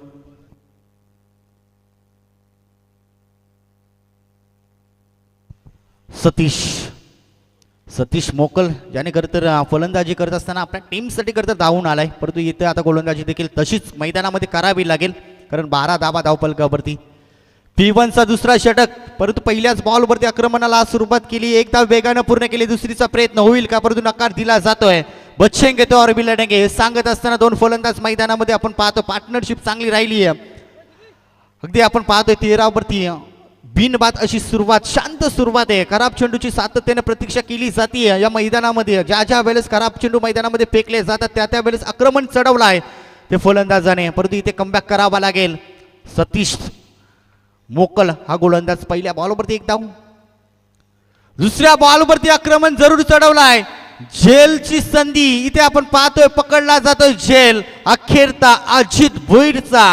सतीश मोकल, ज्याने खरं तर फलंदाजी करत असताना आपल्या टीमसाठी खरं तर धावून आलाय, परंतु इथे आता गोलंदाजी देखील तशीच मैदानामध्ये करावी लागेल, कारण 12 धाबा धावपलकावरती. P1चा दुसरा षटक, परंतु पहिल्याच बॉलवरती आक्रमणाला सुरुवात केली, एकदा वेगानं पूर्ण केली, दुसरीचा प्रयत्न होईल का, परंतु नकार दिला जातोय. बच्चेंगे तो और भी लढेंगे हे सांगत असताना दोन फलंदाज मैदानामध्ये आपण पाहतो. पार्टनरशिप चांगली राहिली आहे. अगदी आपण पाहतोय 13 वरती बिनबाद अशी सुरुवात, शांत सुरुवात आहे. खराब चेंडूची सातत्याने प्रतीक्षा केली जाते या मैदानामध्ये. ज्या वेळेस खराब चेंडू मैदानामध्ये फेकले जातात त्या वेळेस आक्रमण चढवलं आहे ते फलंदाजाने, परंतु इथे कमबॅक करावा लागेल. सतीश मोकल हा गोलंदाज पहिल्या बॉलवरती एक धाव, दुसऱ्या बॉलवरती आक्रमण जरूर चढवलं आहे. झेलची संधी इथे आपण पाहतोय, पकडला जातोय झेल. अखेरता अजित भोईरचा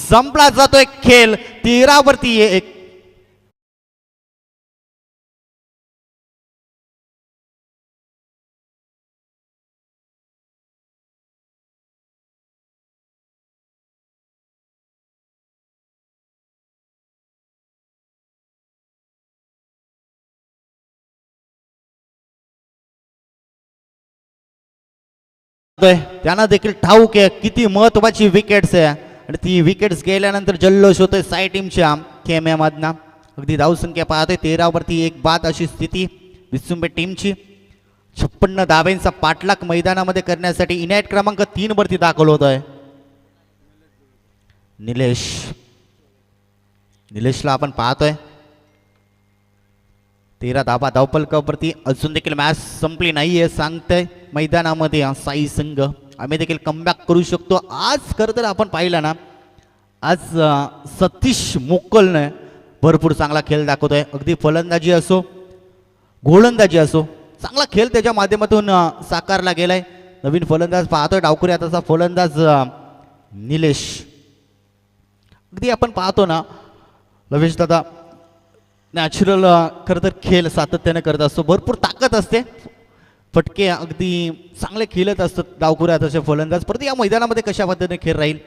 संपला जातोय खेळ. 13 वरती एक त्यांना देखील ठाऊक आहे किती महत्वाची विकेट्स आहे. आणि ती विकेट्स गेल्यानंतर जल्लोष होतोय साई टीमच्या खेम्यामधनं. अगदी धावसंख्या पाहतोय 13 वरती 1 बाद अशी स्थिती विसुंबे टीमची. 56 धाब्यांचा पाठलाग मैदानामध्ये करण्यासाठी इनायत क्रमांक 3 वरती दाखल होत आहे निलेशला आपण पाहतोय. 13 धाबा धावपलकावरती. अजून देखील मॅच संपली नाहीये सांगतंय मैदानामध्ये साई संघ. आम्ही देखील कमबॅक करू शकतो. आज खरं तर आपण पाहिलं ना, आज सतीश मोकलने भरपूर चांगला खेळ दाखवतोय. अगदी फलंदाजी असो गोलंदाजी असो चांगला खेळ त्याच्या माध्यमातून साकारला गेलाय. नवीन फलंदाज पाहतोय डावखुरी आताचा फलंदाज निलेश. अगदी आपण पाहतो ना लवेश दादा नॅचरल खरं तर खेळ सातत्याने करत असतो. भरपूर ताकद असते. फटके अगदी चांगले खेळत असतात डावखुऱ्या तसे फलंदाज. परत या मैदानामध्ये कशा पद्धतीने खेळ राहील.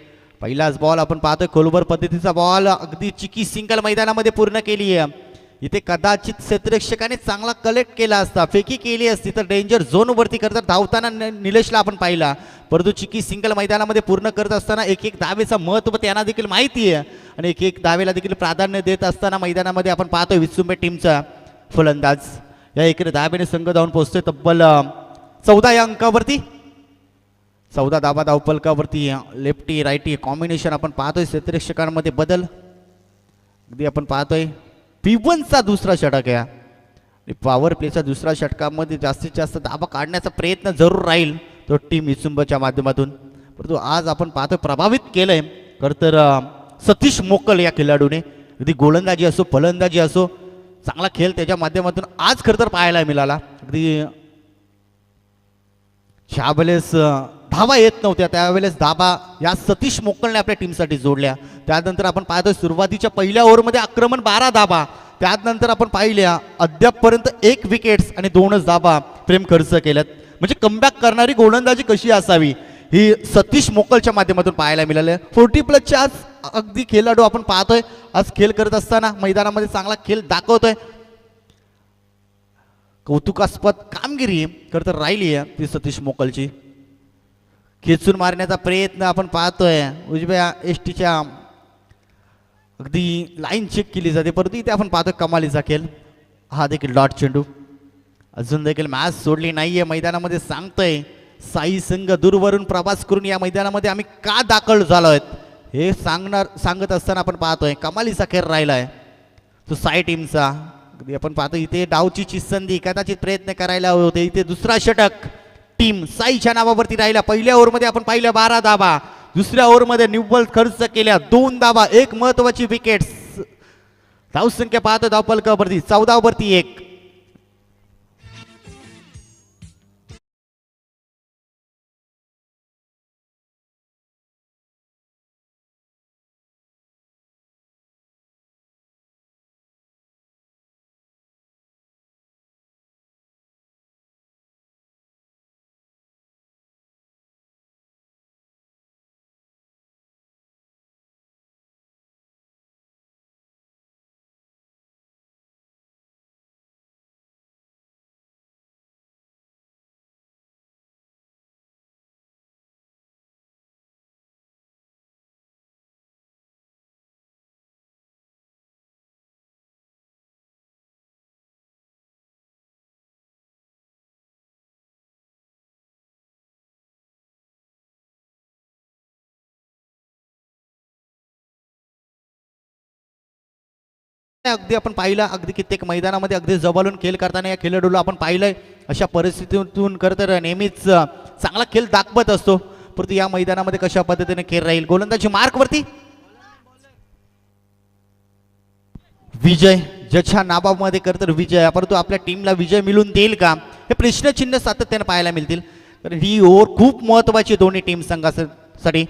पहिलाच बॉल आपण पाहतोय कोलबर पद्धतीचा बॉल अगदी चिकी सिंगल मैदानामध्ये पूर्ण केली आहे. इथे कदाचित क्षेत्ररक्षकाने चांगला कलेक्ट केला असता, फेकी केली असती तर डेंजर झोन वरती करतात धावताना निलेशला आपण पाहिला. परंतु चिकी सिंगल मैदानामध्ये पूर्ण करत असताना एक एक धावेचा महत्त्व त्यांना देखील माहिती आहे आणि एक एक धावेला देखील प्राधान्य देत असताना मैदानामध्ये आपण पाहतोय विसुंबे टीमचा फलंदाज. या इकडे धावेने संघ धावून पोहोचतोय तब्बल 14 या अंकावरती. 14 धाबा धावपलकावरती. लेफ्टी राईटी कॉम्बिनेशन आपण पाहतोय. क्षेत्ररक्षकांमध्ये बदल अगदी आपण पाहतोय. P1चा दुसरा षटक आहे. पॉवर प्लेच्या दुसऱ्या षटकामध्ये जास्तीत जास्त धाबा काढण्याचा प्रयत्न जरूर राहील तो टीम विसुंबच्या माध्यमातून. परंतु आज आपण पाहतोय प्रभावित केलंय खरं तर सतीश मोकल या खेळाडूने. अगदी गोलंदाजी असो फलंदाजी असो चांगला खेळ त्याच्या माध्यमातून आज खरं तर पाहायला मिळाला. अगदी ज्या वेळेस धावा येत नव्हत्या त्यावेळेस धाबा या सतीश मोकलने आपल्या टीमसाठी जोडल्या. त्यानंतर आपण पाहतोय सुरुवातीच्या पहिल्या ओव्हरमध्ये आक्रमण 12 धाबा. त्यानंतर आपण पाहिल्या अद्यापपर्यंत 1 विकेट्स आणि 2च धाबा प्रेम खर्च केल्यात. म्हणजे कमबॅक करणारी गोलंदाजी कशी असावी ही सतीश मोकलच्या माध्यमातून पाहायला मिळालं. 40+ आज अगदी खेळाडू आपण पाहतोय आज खेळ करत असताना मैदानामध्ये चांगला खेळ दाखवतोय. कौतुकास्पद कामगिरी खरं तर राहिली आहे ती सतीश मोकलची. खेचून मारण्याचा प्रयत्न आपण पाहतोय उजव्या एसटीच्या अगदी लाईन चेक केली जाते परंतु इथे आपण पाहतोय कमालीचा खेळ. हा देखील डॉट चेंडू. अजून देखील मॅच सोडली नाहीये मैदानामध्ये सांगतोय साई संघ. दूरवरून प्रवास करून या मैदानामध्ये आम्ही का दाखल झालोय हे सांगत असताना आपण पाहतोय कमालीचा खेळ राहिलाय तो साई टीमचा. अगदी आपण पाहतो इथे डावची संधी कदाचित प्रयत्न करायला होते. इथे दुसरा षटक टीम साईच्या नावावरती राहिला. पहिल्या ओव्हरमध्ये आपण पाहिलं 12 धाबा. दुसऱ्या ओव्हरमध्ये निव्वळ खर्च केल्या 2 धाबा 1 महत्वाची विकेट. धावसंख्या पाहतो धावपलकावरती 14 वरती 1. अगदी आपण पाहिलं अगदी कित्येक मैदानामध्ये अगदी जवळून खेळ करताना या खेळाडूला आपण पाहिलंय अशा परिस्थितीतून खरं तर नेहमीच चांगला खेळ दाखवत असतो. परंतु या मैदानामध्ये कशा पद्धतीने खेळ राहील. गोलंदाजी मार्क वरती विजय ज्याच्या नावामध्ये खरं तर विजय. परंतु आपल्या टीमला विजय मिळून देईल का हे प्रश्नचिन्ह सातत्याने पाहायला मिळतील. तर ही ओव्हर खूप महत्वाची दोन्ही टीम संघासाठी.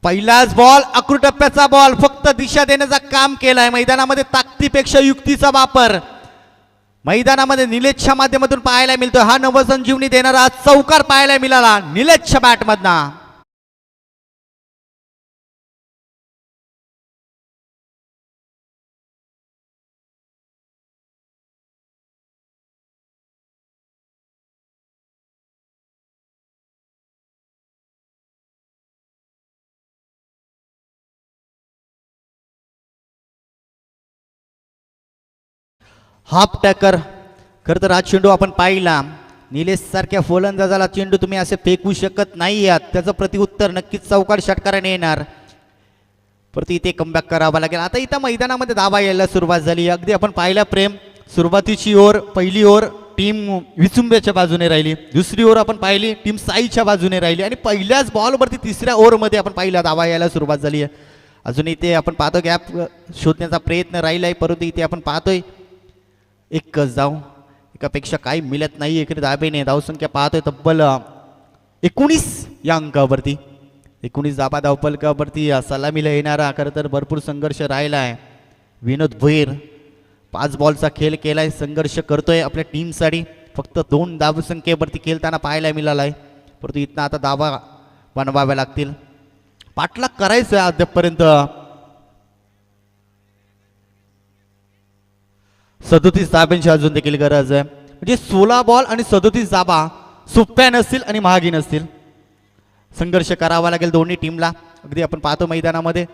पहिलाच बॉल अक्रू टप्प्याचा बॉल फक्त दिशा देण्याचा काम केलाय. मैदानामध्ये ताकदीपेक्षा युक्तीचा वापर मैदानामध्ये निलेशच्या माध्यमातून पाहायला मिळतो. हा नवसंजीवनी देणारा चौकार पाहायला मिळाला निलेशच्या बॅटमधना. हाफ टॅकर. खरं तर हा चेंडू आपण पाहिला, निलेश सारख्या फलंदाजाला चेंडू तुम्ही असे फेकू शकत नाही आहात, त्याचं प्रतिउत्तर नक्कीच चौकार षटकाराने येणार. परंतु इथे कमबॅक करावा लागेल. आता इथं मैदानामध्ये धावा यायला सुरुवात झाली. अगदी आपण पाहिला प्रेम, सुरुवातीची ओव्हर, पहिली ओव्हर टीम विचुंबेच्या बाजूने राहिली, दुसरी ओव्हर आपण पाहिली टीम साईच्या बाजूने राहिली, आणि पहिल्याच बॉलवरती तिसऱ्या ओव्हरमध्ये आपण पाहिला धावा यायला सुरुवात झाली आहे. अजून इथे आपण पाहतो गॅप शोधण्याचा प्रयत्न राहिला आहे, परंतु इथे आपण पाहतोय एकच धाव, एकापेक्षा काही मिळत नाही. इकडे धाबेने धावसंख्या पाहतोय तब्बल 19 या अंकावरती. 19 धाबा धावपलकावरती सलामीला येणारा खरं तर भरपूर संघर्ष राहिला आहे. विनोद भोईर 5 बॉलचा खेळ केलाय, संघर्ष करतोय आपल्या टीमसाठी. फक्त 2 धावसंख्येवरती खेळताना पाहायला मिळाला आहे, परंतु इथनं आता धाबा बनवाव्या लागतील. पाठलाग करायचं आहे अद्यापपर्यंत. 37 धाब्यांची अजून देखील गरज आहे. म्हणजे 16 बॉल आणि 37 धाबा सोप्या नसतील आणि महागी नसतील. संघर्ष करावा लागेल दोन्ही टीमला. अगदी आपण पाहतो मैदानामध्ये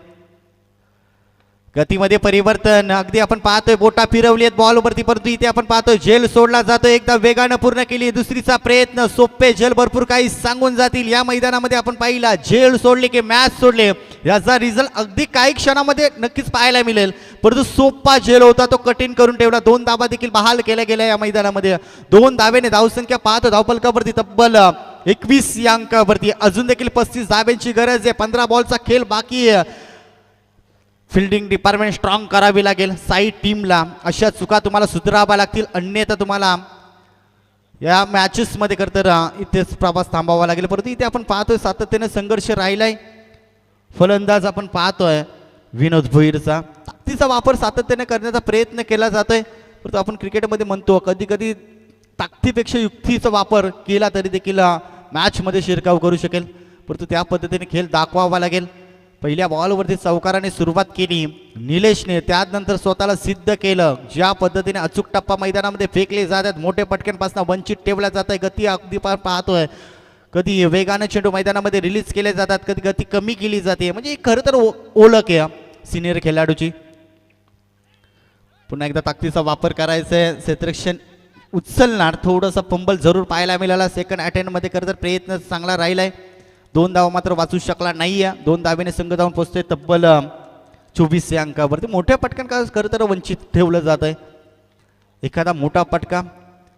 गतीमध्ये परिवर्तन, अगदी आपण पाहतोय बोटा फिरवली आहेत बॉलवरती, परंतु इथे आपण पाहतोय झेल सोडला जातो. एकदा वेगानं पूर्ण केली, दुसरीचा प्रयत्न, सोपे झेल भरपूर काही सांगून जातील. या मैदानामध्ये आपण पाहिला झेल सोडले की मॅच सोडले, याचा रिझल्ट अगदी काही क्षणामध्ये नक्कीच पाहायला मिळेल. परंतु सोपा झेल होता तो कठीण करून ठेवला. 2 धाबा देखील बहाल केल्या गेल्या या मैदानामध्ये. 2 धावेने धावसंख्या पाहतो धावपलकावरती तब्बल 21 या अंकावरती. अजून देखील 35 धाब्यांची गरज आहे. 15 बॉलचा खेळ बाकी आहे. फिल्डिंग डिपार्टमेंट स्ट्रॉंग करावी लागेल. साईड टीमला अशा चुका तुम्हाला सुधाराव्या लागतील, अन्यथा तुम्हाला या मॅचेसमध्ये करतर इथेच प्रवास थांबावा लागेल. परंतु इथे आपण पाहतोय सातत्याने संघर्ष राहिलाय. फलंदाज आपण पाहतोय विनोद भोईरचा ताकदीचा वापर सातत्याने करण्याचा प्रयत्न केला जातोय. परंतु आपण क्रिकेटमध्ये म्हणतो कधी कधी ताकदीपेक्षा युक्तीचा वापर केला तरी देखील मॅचमध्ये शिरकाव करू शकेल. परंतु त्या पद्धतीने खेळ दाखवावा लागेल. पहिल्या बॉलवरती चौकाराने सुरुवात केली निलेशने, त्यानंतर स्वतःला सिद्ध केलं. ज्या पद्धतीने अचूक टप्पा मैदानामध्ये फेकले जातात, मोठे पटक्यांपासून वंचित ठेवल्या जात आहे. गती अगदी पाहतोय, कधी वेगाने चेंडू मैदानामध्ये रिलीज केले जातात, कधी गती कमी केली जाते. म्हणजे खरं तर ओळख आहे सिनियर खेळाडूची. पुन्हा एकदा ताकदीचा वापर करायचा आहे. क्षेत्ररक्षण उचलणार, थोडंसं पंबल जरूर पाहायला मिळाला. सेकंड अटेम्प्टमध्ये खरं तर प्रयत्न चांगला राहिलाय. 2 धावा मात्र वाचू शकला नाहीये. 2 धावेने संघ जाऊन पोहोचतोय तब्बल 24 या अंकावरती. मोठ्या पटकन का खरं तर वंचित ठेवलं जात आहे. एखादा मोठा पटका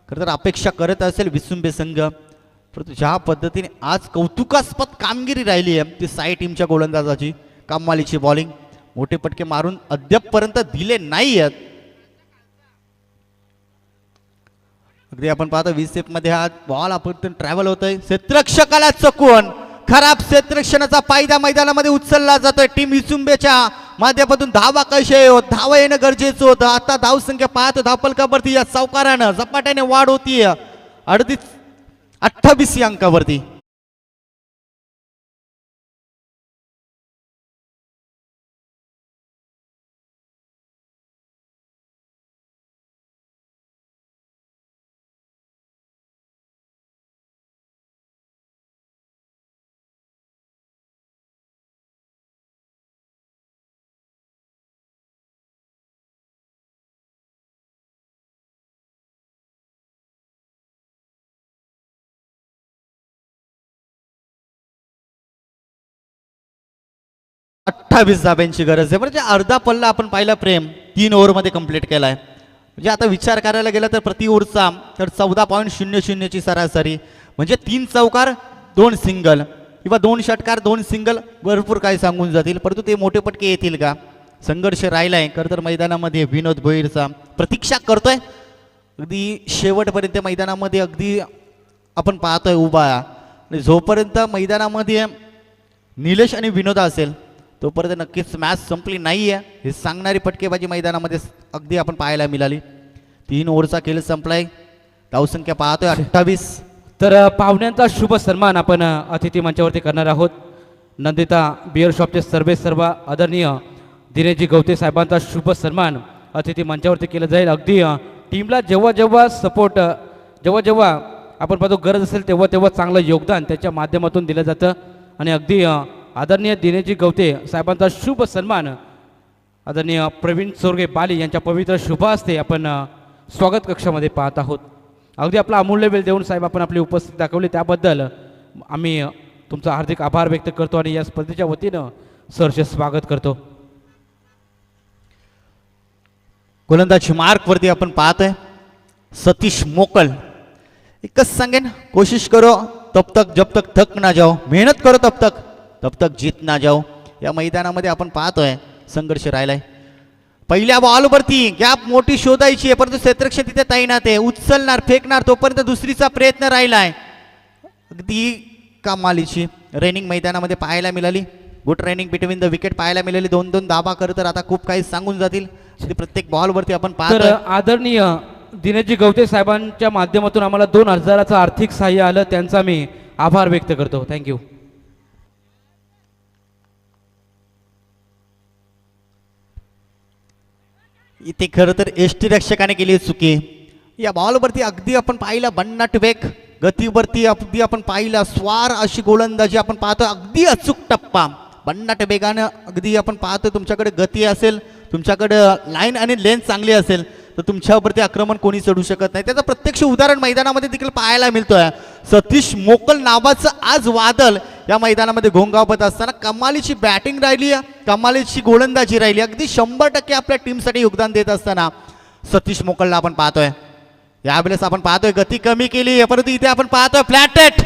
खरं तर अपेक्षा करत असेल विसुंबे संघ, परंतु ज्या पद्धतीने आज कौतुकास्पद कामगिरी राहिली आहे ती साई टीमच्या गोलंदाजाची, कमालीची बॉलिंग, मोठे पटके मारून अद्यापपर्यंत दिले नाही आहेत. अगदी आपण पाहतो 20 मध्ये हा बॉल आपण ट्रॅव्हल होतोय, क्षेत्ररक्षकाला चकवून खराब क्षेत्ररक्षणाचा फायदा मैदानामध्ये उचलला जातोय. टीम विचुंबेच्या माध्यमातून धावा कशा होत, धावा येणं गरजेचं होतं. आता धावसंख्या पाहतो धावपलकावरती या चौकारानं झपाट्याने वाढ होतीये 28 या अंकावरती. अठ्ठावीस धाब्यांची गरज आहे. म्हणजे अर्धा पल्ला आपण पाहिला प्रेम 3 ओव्हरमध्ये कंप्लीट केलाय. म्हणजे आता विचार करायला गेला तर प्रति ओव्हरचा तर 14.00 ची सरासरी, म्हणजे 3 चौकार 2 सिंगल किंवा 2 षटकार 2 सिंगल भरपूर काय सांगून जातील. परंतु ते मोठे पटके येतील का? संघर्ष राहिलाय खरं तर मैदानामध्ये. विनोद भोईरचा प्रतीक्षा करतोय अगदी शेवटपर्यंत मैदानामध्ये, अगदी आपण पाहतोय उभा. आणि जोपर्यंत मैदानामध्ये निलेश आणि विनोद असेल तोपर्यंत नक्कीच मॅच संपली नाही आहे हे सांगणारी फटकेबाजी मैदानामध्ये अगदी आपण पाहायला मिळाली. 3 ओव्हरचा खेळ संपलाय. धावसंख्या पाहतोय 28. तर पाहुण्यांचा शुभ सन्मान आपण अतिथी मंचावरती करणार आहोत. नंदिता बिअर शॉपचे सर्व आदरणीय दिनेशजी गवते साहेबांचा शुभ सन्मान अतिथी मंचावरती केलं जाईल. अगदी टीमला जेव्हा जेव्हा सपोर्ट, जेव्हा जेव्हा आपण पाहतो गरज असेल तेव्हा तेव्हा चांगलं योगदान त्याच्या माध्यमातून दिलं जातं. आणि अगदी आदरणीय दिनेशजी गवते साहेबांचा शुभ सन्मान आदरणीय प्रवीण चोरगे बाली यांच्या पवित्र शुभ हस्ते आपण स्वागत कक्षामध्ये पाहत आहोत. अगदी आपला अमूल्य वेळ देऊन साहेब आपण आपली उपस्थिती दाखवली त्याबद्दल आम्ही तुमचा हार्दिक आभार व्यक्त करतो आणि या स्पर्धेच्या वतीनं सरचे स्वागत करतो. गोलंदाजी मार्क वरती आपण पाहतोय सतीश मोकल. एकच सांगेन, कोशिश करो तब तक जब तक थक ना जाओ, मेहनत करो तब तक जीत ना जाओ. या मैदानामध्ये आपण पाहतोय संघर्ष राहिलाय. पहिल्या बॉलवरती गॅप मोठी शोधायची आहे, परंतु क्षेत्ररक्षण तिथे तैनात आहे. उचलणार फेकणार तोपर्यंत दुसरीचा प्रयत्न राहिलाय. अगदी कमालीची रनिंग मैदानामध्ये पाहायला मिळाली. Good running between the wicket पाहायला मिळाली. 2-2 धाबा खरं तर आता खूप काही सांगून जातील. प्रत्येक बॉलवरती आपण तर पाहतोय. आदरणीय दिनेशजी गवते साहेबांच्या माध्यमातून आम्हाला 2000चं आर्थिक सहाय्य आलं, त्यांचा मी आभार व्यक्त करतो. थँक्यू. इथे खरं तर एसटी रक्षकाने केली चुकी. या बॉलवरती अगदी आपण पाहिला भन्नाट वेग, गतीवरती अगदी आपण पाहिला स्वार अशी गोलंदाजी आपण पाहतो. अगदी अचूक टप्पा भन्नाट वेगानं अगदी आपण पाहतो. तुमच्याकडे गती असेल, तुमच्याकडे लाईन आणि लेंथ चांगली असेल तर तुमच्यावरती आक्रमण कोणी चढू शकत नाही. त्याचं प्रत्यक्ष उदाहरण मैदानामध्ये देखील पाहायला मिळतोय. सतीश मोकल नावाचं आज वादळ या मैदानामध्ये घोंगावत असताना कमालीची बॅटिंग राहिली, कमालीची गोलंदाजी राहिली. अगदी 100% आपल्या टीमसाठी योगदान देत असताना सतीश मोकलला आपण पाहतोय. यावेळेस आपण पाहतोय गती कमी केली, परंतु इथे आपण पाहतोय फ्लॅटेट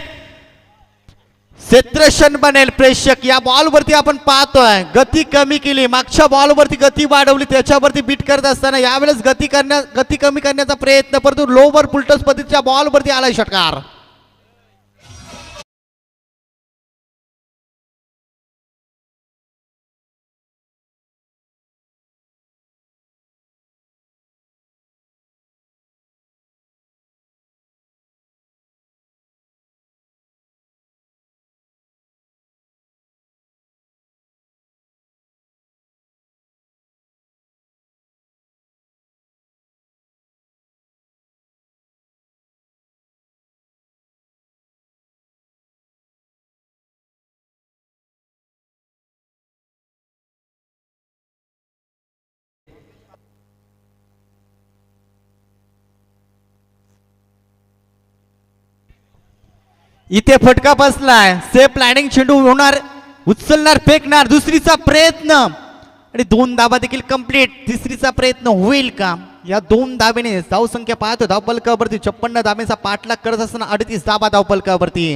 क्षेत्ररक्षण बनेल प्रेक्षक. या बॉलवरती आपण पाहतोय गती कमी केली, मागच्या बॉलवरती गती वाढवली, त्याच्यावरती बीट करत असताना यावेळेस गती कमी करण्याचा प्रयत्न, परंतु लोवर पुलटस पद्धतीच्या बॉलवरती आलाय षटकार. इथे फटका बसलाय. सेफ प्लॅनिंग चेंडू होणार, उचलणार फेकणार, दुसरीचा प्रयत्न आणि 2 धाबा देखील कंप्लीट. तिसरीचा प्रयत्न होईल का? या 2 धाबेने धाव संख्या पाहतो धावफलकावरती 56 धाबेचा पाठलाग करत असताना 38 धाबा धावफलकावरती.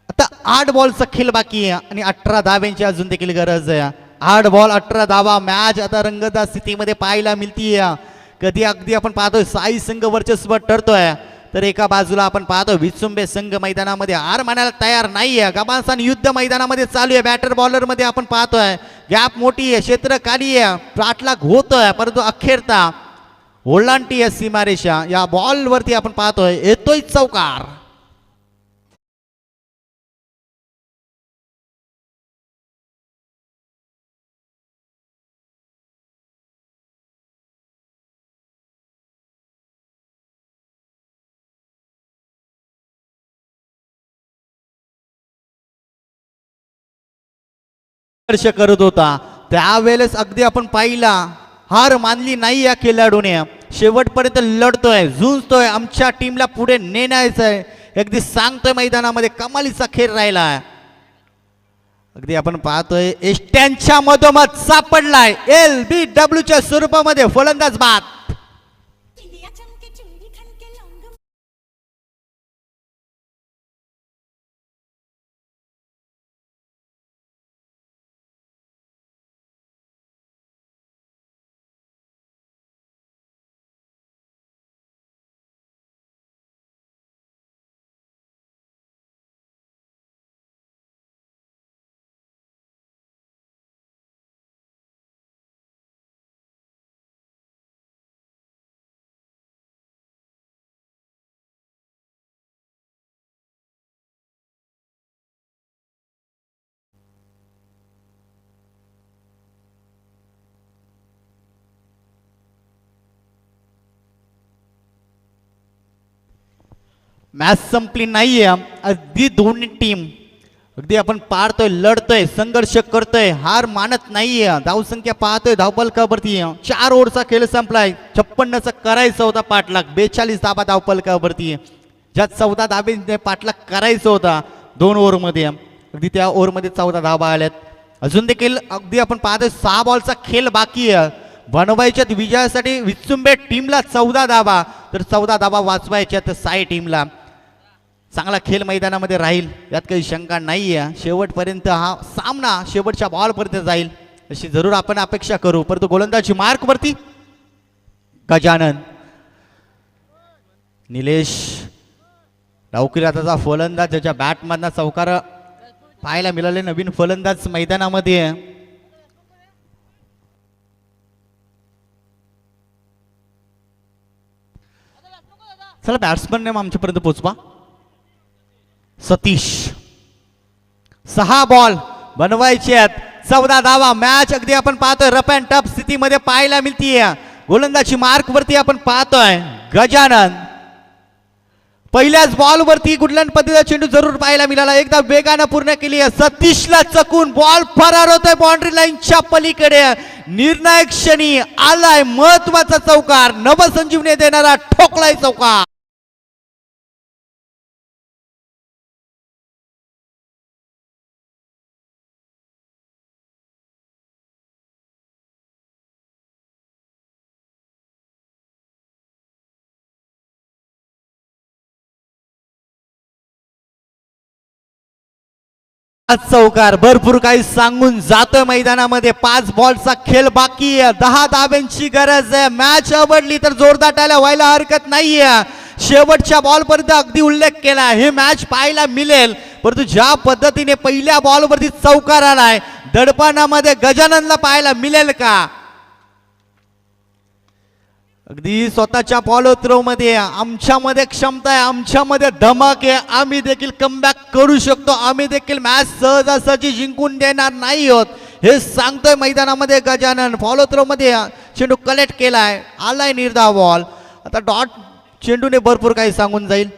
आता 8 बॉलचा खेळ बाकी आहे आणि 18 धाब्यांची अजून देखील गरज आहे. 8 बॉल 18 धाबा. मॅच आता रंगतदार स्थितीमध्ये पाहायला मिळतीये. कधी अगदी आपण पाहतोय साई संघ वर्चस्व ठरतोय, तर एका बाजूला आपण पाहतोय विचुंबे संघ मैदानामध्ये हार मानायला तयार नाहीये. गबासान युद्ध मैदानामध्ये चालू आहे. बॅटर बॉलर मध्ये आपण पाहतोय गॅप मोठी आहे, क्षेत्र खाली आहे, पाठलाग होतोय, परंतु अखेरता ओलांटी आहे सीमारेषा. या बॉलवरती आपण पाहतोय येतोय चौकार. करत होता त्यावेळेस अगदी आपण पाहिला हार मानली नाही या खेळाडूने. शेवटपर्यंत लढतोय, झुंजतोय, आमच्या टीमला पुढे नेण्याचंय, अगदी सांगतोय मैदानामध्ये कमालीचा खेळ राहिलाय. अगदी आपण पाहतोय एष्ट्यांच्या मधोमध सापडलाय LBWच्या स्वरूपामध्ये फलंदाज बाद. मॅच संपली नाहीये. अगदी दोन्ही टीम अगदी आपण पाळतोय, लढतोय, संघर्ष करतोय, हार मानत नाहीये. धावसंख्या पाहतोय धावपलकावरती 4 ओव्हरचा खेळ संपलाय. 56चा करायचा होता पाठलाग, 42 धाबा धावपलकावरती, ज्यात 14 धाबे पाठलाग करायचा होता 2 ओव्हरमध्ये. अगदी त्या ओव्हरमध्ये 14 धाबा आल्यात. अजून देखील अगदी आपण पाहतोय 6 बॉलचा खेळ बाकी आहे. बनवायच्यात विजयासाठी विचुंबे टीमला 14 धाबा, तर 14 धाबा वाचवायच्यात साई टीमला. चांगला खेळ मैदानामध्ये राहील यात काही शंका नाही आहे. शेवटपर्यंत हा सामना शेवटच्या बॉलपर्यंत जाईल अशी जरूर आपण अपेक्षा करू. परंतु गोलंदाजी मार्कवरती गजानन, निलेश डावखुरी हाताचा फलंदाज, ज्याच्या बॅटमधला चौकार पाहायला मिळाले. नवीन फलंदाज मैदानामध्ये. चला बॅट्समन नेम आमच्यापर्यंत पोचवा. सतीश, 6 बॉल बनवायचे आहेत, 14 धावा. मॅच अगदी आपण पाहतोय रफ अँड टफ स्थितीमध्ये पाहायला मिळतीये. गोलंदाजी मार्कवरती आपण पाहतोय गजानन. पहिल्याच बॉलवरती कुठल्या पद्धतीचा चेंडू जरूर पाहायला मिळाला. एकदा वेगानं पूर्ण केली आहे. सतीशला चकून बॉल फरार होतोय बाउंड्री लाईनच्या पलीकडे. निर्णायक क्षणी आलाय महत्वाचा चौकार, नवसंजीवनी देणारा ठोकलाय चौकार. चौकार भरपूर काही सांगून जातोय मैदानामध्ये. 5 बॉलचा खेळ बाकी आहे, 10 धाब्यांची गरज आहे. मॅच आवडली तर जोरदार टाळ्या व्हायला हरकत नाहीये. शेवटच्या बॉलपर्यंत अगदी उल्लेख केला, हे मॅच पाहायला मिळेल. परंतु ज्या पद्धतीने पहिल्या बॉलवरती चौकार आलाय, दडपणामध्ये गजाननला पाहायला मिळेल का? अगदी स्वतःच्या फॉलो थ्रो मध्ये आमच्यामध्ये क्षमता आहे, आमच्यामध्ये धमक आहे, आम्ही देखील कमबॅक करू शकतो, आम्ही देखील मॅच सहजासहजी जिंकून देणार नाही आहोत हे सांगतोय मैदानामध्ये गजानन. फॉलो थ्रो मध्ये चेंडू कलेक्ट केलाय, आलाय निर्धाव बॉल. आता डॉट चेंडूने भरपूर काही सांगून जाईल.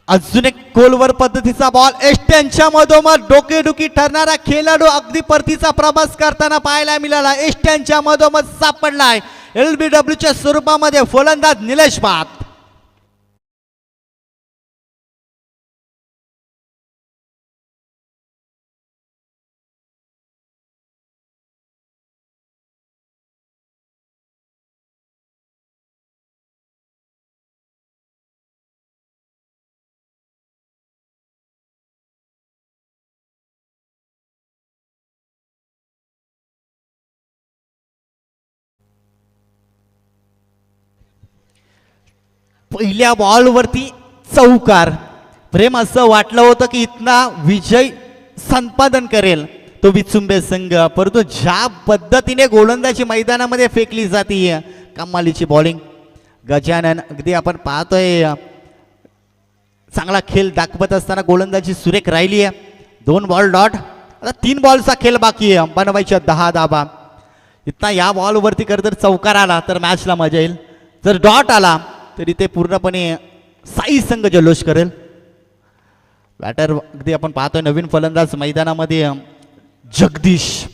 अजून एक गोलवर पद्धतीचा बॉल, एष्ट्यांच्या मधोमध डोकेडुकी ठरणारा खेळाडू अगदी परतीचा प्रवास करताना पाहायला मिळाला. एष्ट्यांच्या मधोमध सापडलाय LBWच्या स्वरूपामध्ये फलंदाज निलेश पात. पहिल्या बॉलवरती चौकार. प्रेम असं वाटलं होतं की इथना विजय संपादन करेल तो विचुंबे संघ, परंतु ज्या पद्धतीने गोलंदाजी मैदानामध्ये फेकली जाते, कमालीची बॉलिंग. गजानन अगदी आपण पाहतोय चांगला खेळ दाखवत असताना गोलंदाजी सुरेख राहिली आहे. 2 बॉल डॉट. आता 3 बॉलचा खेळ बाकी आहे, बनवायच्या 10 धाबा. इथना या बॉलवरती जर चौकार आला तर मॅचला मजा येईल, जर डॉट आला तरी ते पूर्णपणे साई संघ जल्लोष करेल. बॅटर अगदी आपण पाहतोय नवीन फलंदाज मैदानामध्ये जगदीश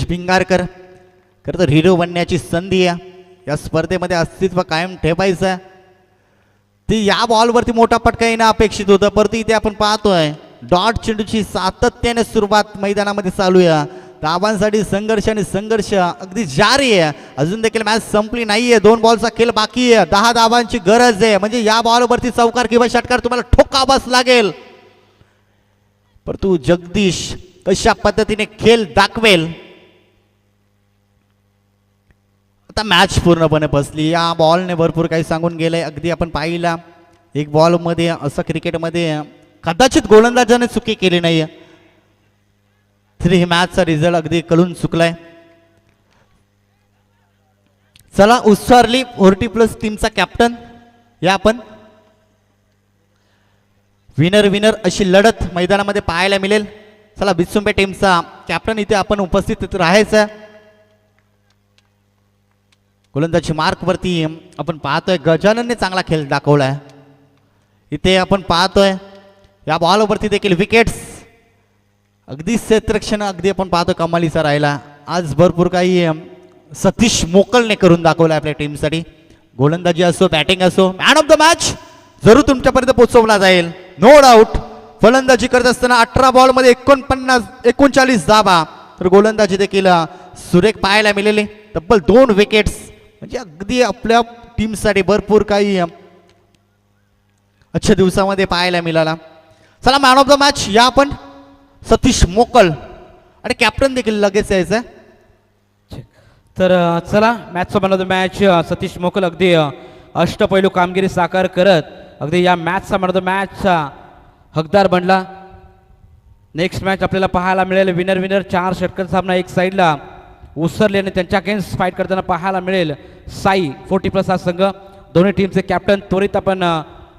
भिंगारकर. खरं तर हिरो बनण्याची संधी आहे, या स्पर्धेमध्ये अस्तित्व कायम ठेवायचं. ते या बॉलवरती मोठा फटका येणं अपेक्षित होतं, परंतु इथे आपण पाहतोय डॉट चेंडूची सातत्याने सुरुवात मैदानामध्ये चालू आहे. धावांसाठी संघर्ष अगदी जारी आहे. अजून देखील मॅच संपली नाहीये, 2 बॉलचा खेळ बाकी आहे, 10 धावांची गरज आहे. म्हणजे या बॉलवरती चौकार किंवा षटकार तुम्हाला ठोकावाच लागेल. परंतु जगदीश कशा पद्धतीने खेळ दाखवेल. आता मॅच पूर्णपणे बसली. या बॉलने भरपूर काही सांगून गेलंय. अगदी आपण पाहिला एक बॉलमध्ये असं क्रिकेटमध्ये कदाचित गोलंदाजाने चुकी केली नाहीये, तरी हे मॅचचा रिझल्ट अगदी कळून चुकलाय. चला उत्सारली 40+ टीमचा कॅप्टन या आपण. विनर अशी लढत मैदानामध्ये पाहायला मिळेल. चला विचुंबे टीमचा कॅप्टन इथे आपण उपस्थित राहायचं. गोलंदाजी मार्कवरती आपण पाहतोय गजाननने चांगला खेळ दाखवलाय. इथे आपण पाहतोय या बॉलवरती देखील विकेट्स अगदी क्षेत्ररक्षण अगदी आपण पाहतो कमालीचा राहिला. आज भरपूर काही सतीश मोकलने करून दाखवलं आपल्या टीमसाठी. गोलंदाजी असो बॅटिंग असो मॅन ऑफ द मॅच जरूर तुमच्यापर्यंत पोहोचवला जाईल नो डाऊट. फलंदाजी करत असताना 18 बॉलमध्ये 39 धावा तर गोलंदाजी देखील सुरेख पाहायला मिळाली. तब्बल 2 विकेट्स म्हणजे अगदी आपल्या टीमसाठी भरपूर काही आजच्या दिवसामध्ये पाहायला मिळाला. चला मॅन ऑफ द मॅच या आपण सतीश मोकल आणि कॅप्टन देखील लगेच यायचं. तर चला मॅचचा man of the match Satish Mokal अगदी अष्टपैलू कामगिरी साकार करत अगदी या मॅचचा मॅन ऑफ द मॅचचा हकदार बनला. नेक्स्ट मॅच आपल्याला पाहायला मिळेल विनर विनर 4 षटकर सामना एक साईडला उसरले आणि त्यांच्या अगेन्स्ट फाईट करताना पाहायला मिळेल साई 40+ हा संघ. दोन्ही टीमचे कॅप्टन त्वरित आपण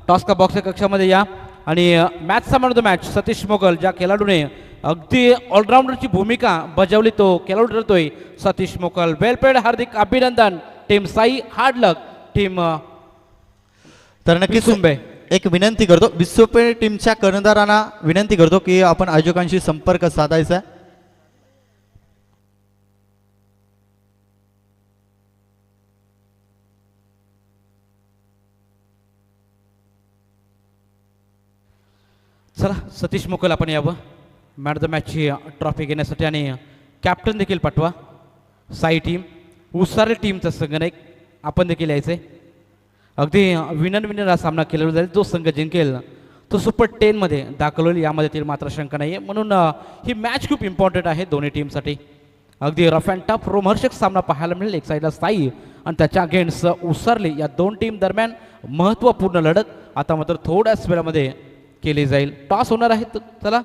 टॉस का बॉक्सच्या कक्षामध्ये या आणि मॅचचा man of the match Satish Mogal ज्या खेळाडूने अगदी ऑलराऊंडरची भूमिका बजावली तो खेळाडू ठरतोय सतीश मोकल. वेल प्लेड, हार्दिक अभिनंदन टीम साई. हार्ड लक टीम. तर नक्कीच सुंबे एक विनंती करतो विश्वपे टीमच्या कर्णधारांना विनंती करतो की आपण आयोजकांशी संपर्क साधायचा आहे. चला सतीश मोकल आपण यावं मॅन ऑफ द मॅचची ट्रॉफी घेण्यासाठी आणि कॅप्टन देखील पाठवा. साई टीम उसारे टीमचा संघ नाही आपण देखील यायचे. अगदी विनर विनर हा सामना केलेला जाईल. जो संघ जिंकेल तो सुपर 10मध्ये दाखल होईल यामध्ये तील मात्र शंका नाही आहे. म्हणून ही मॅच खूप इम्पॉर्टंट आहे दोन्ही टीमसाठी. अगदी रफ अँड टफ रोमहर्षक सामना पाहायला मिळेल. एक साईडला साई आणि त्याच्या अगेन्स्ट उसरले या 2 टीम दरम्यान महत्त्वपूर्ण लढत आता मात्र थोड्याच वेळामध्ये केली जाईल. टॉस होणार आहे. चला